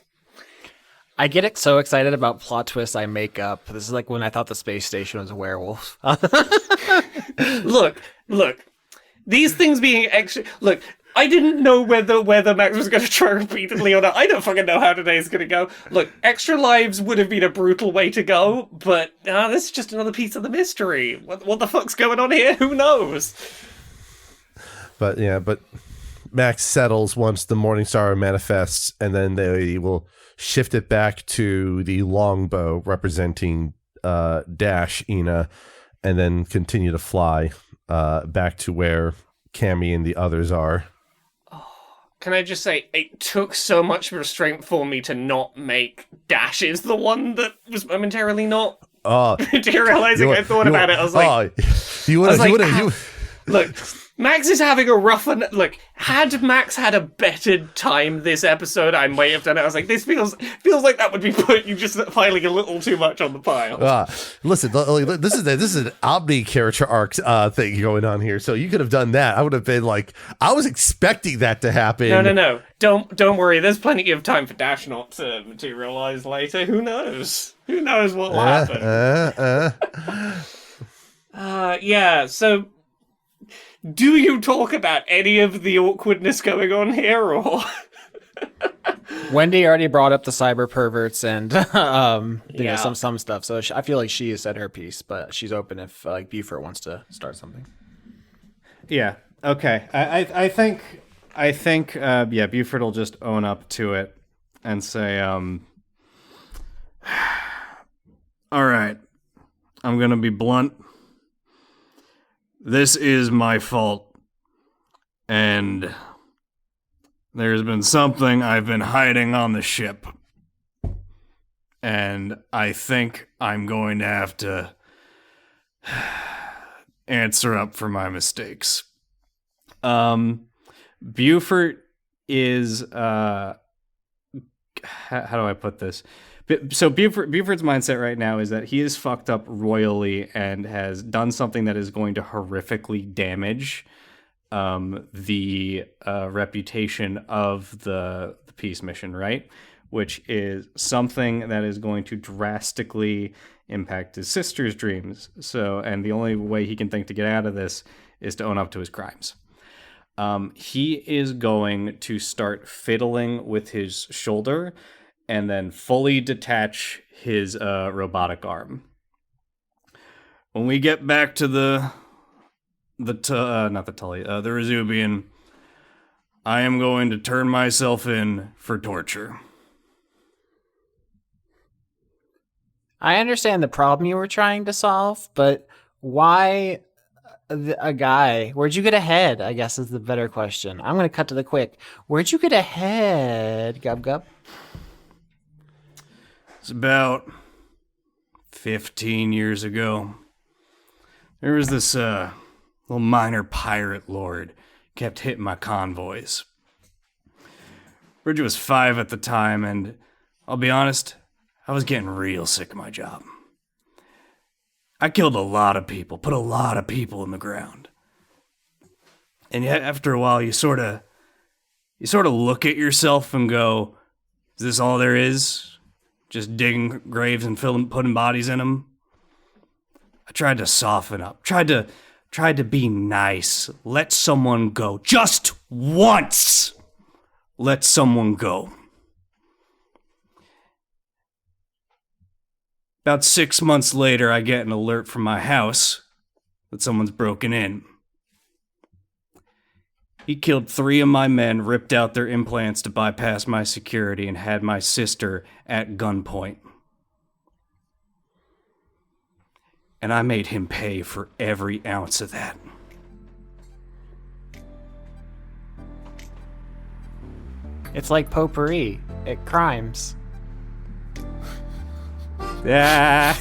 I get so excited about plot twists I make up. This is like when I thought the space station was a werewolf. Look. These things being extra... Look, I didn't know whether Max was going to try repeatedly or not. I don't fucking know how today's going to go. Look, extra lives would have been a brutal way to go, but this is just another piece of the mystery. What the fuck's going on here? Who knows? But Max settles once the morning star manifests, and then they will shift it back to the longbow representing Dash Ina, and then continue to fly back to where Cammy and the others are. Can I just say, it took so much restraint for me to not make Dashes the one that was momentarily not materializing. I thought about it. I was like, look, Max is having a rough one. Look, had Max had a better time this episode, I might have done it. I was like, this feels like that would be you just piling a little too much on the pile. Listen, this is an Omni character arc thing going on here. So you could have done that. I would have been like, I was expecting that to happen. No. Don't worry. There's plenty of time for Dash not to materialize later. Who knows? Who knows what will happen? Yeah. So. Do you talk about any of the awkwardness going on here, or...? Wendy already brought up the cyber perverts and some stuff, so I feel like she has said her piece, but she's open if Beaufort wants to start something. Yeah. Okay. I think Beaufort will just own up to it and say, all right, I'm gonna be blunt. This is my fault, and there's been something I've been hiding on the ship, and I think I'm going to have to answer up for my mistakes. Beaufort is how do I put this? So Buford's mindset right now is that he is fucked up royally and has done something that is going to horrifically damage the reputation of the peace mission, right? Which is something that is going to drastically impact his sister's dreams. So, and the only way he can think to get out of this is to own up to his crimes. He is going to start fiddling with his shoulder and then fully detach his robotic arm. When we get back to the Resubian, I am going to turn myself in for torture. I understand the problem you were trying to solve, but why a guy? Where'd you get a head, I guess is the better question. I'm going to cut to the quick. Where'd you get a head, Gub Gub? It's about 15 years ago. There was this little minor pirate lord kept hitting my convoys. Bridget was 5 at the time, and I'll be honest, I was getting real sick of my job. I killed a lot of people, put a lot of people in the ground. And yet, after a while, you sort of look at yourself and go, is this all there is? Just digging graves and putting bodies in them? I tried to soften up, tried to be nice, let someone go. Just once! Let someone go. About 6 months later, I get an alert from my house that someone's broken in. He killed 3 of my men, ripped out their implants to bypass my security, and had my sister at gunpoint. And I made him pay for every ounce of that. It's like potpourri at crimes. Yeah.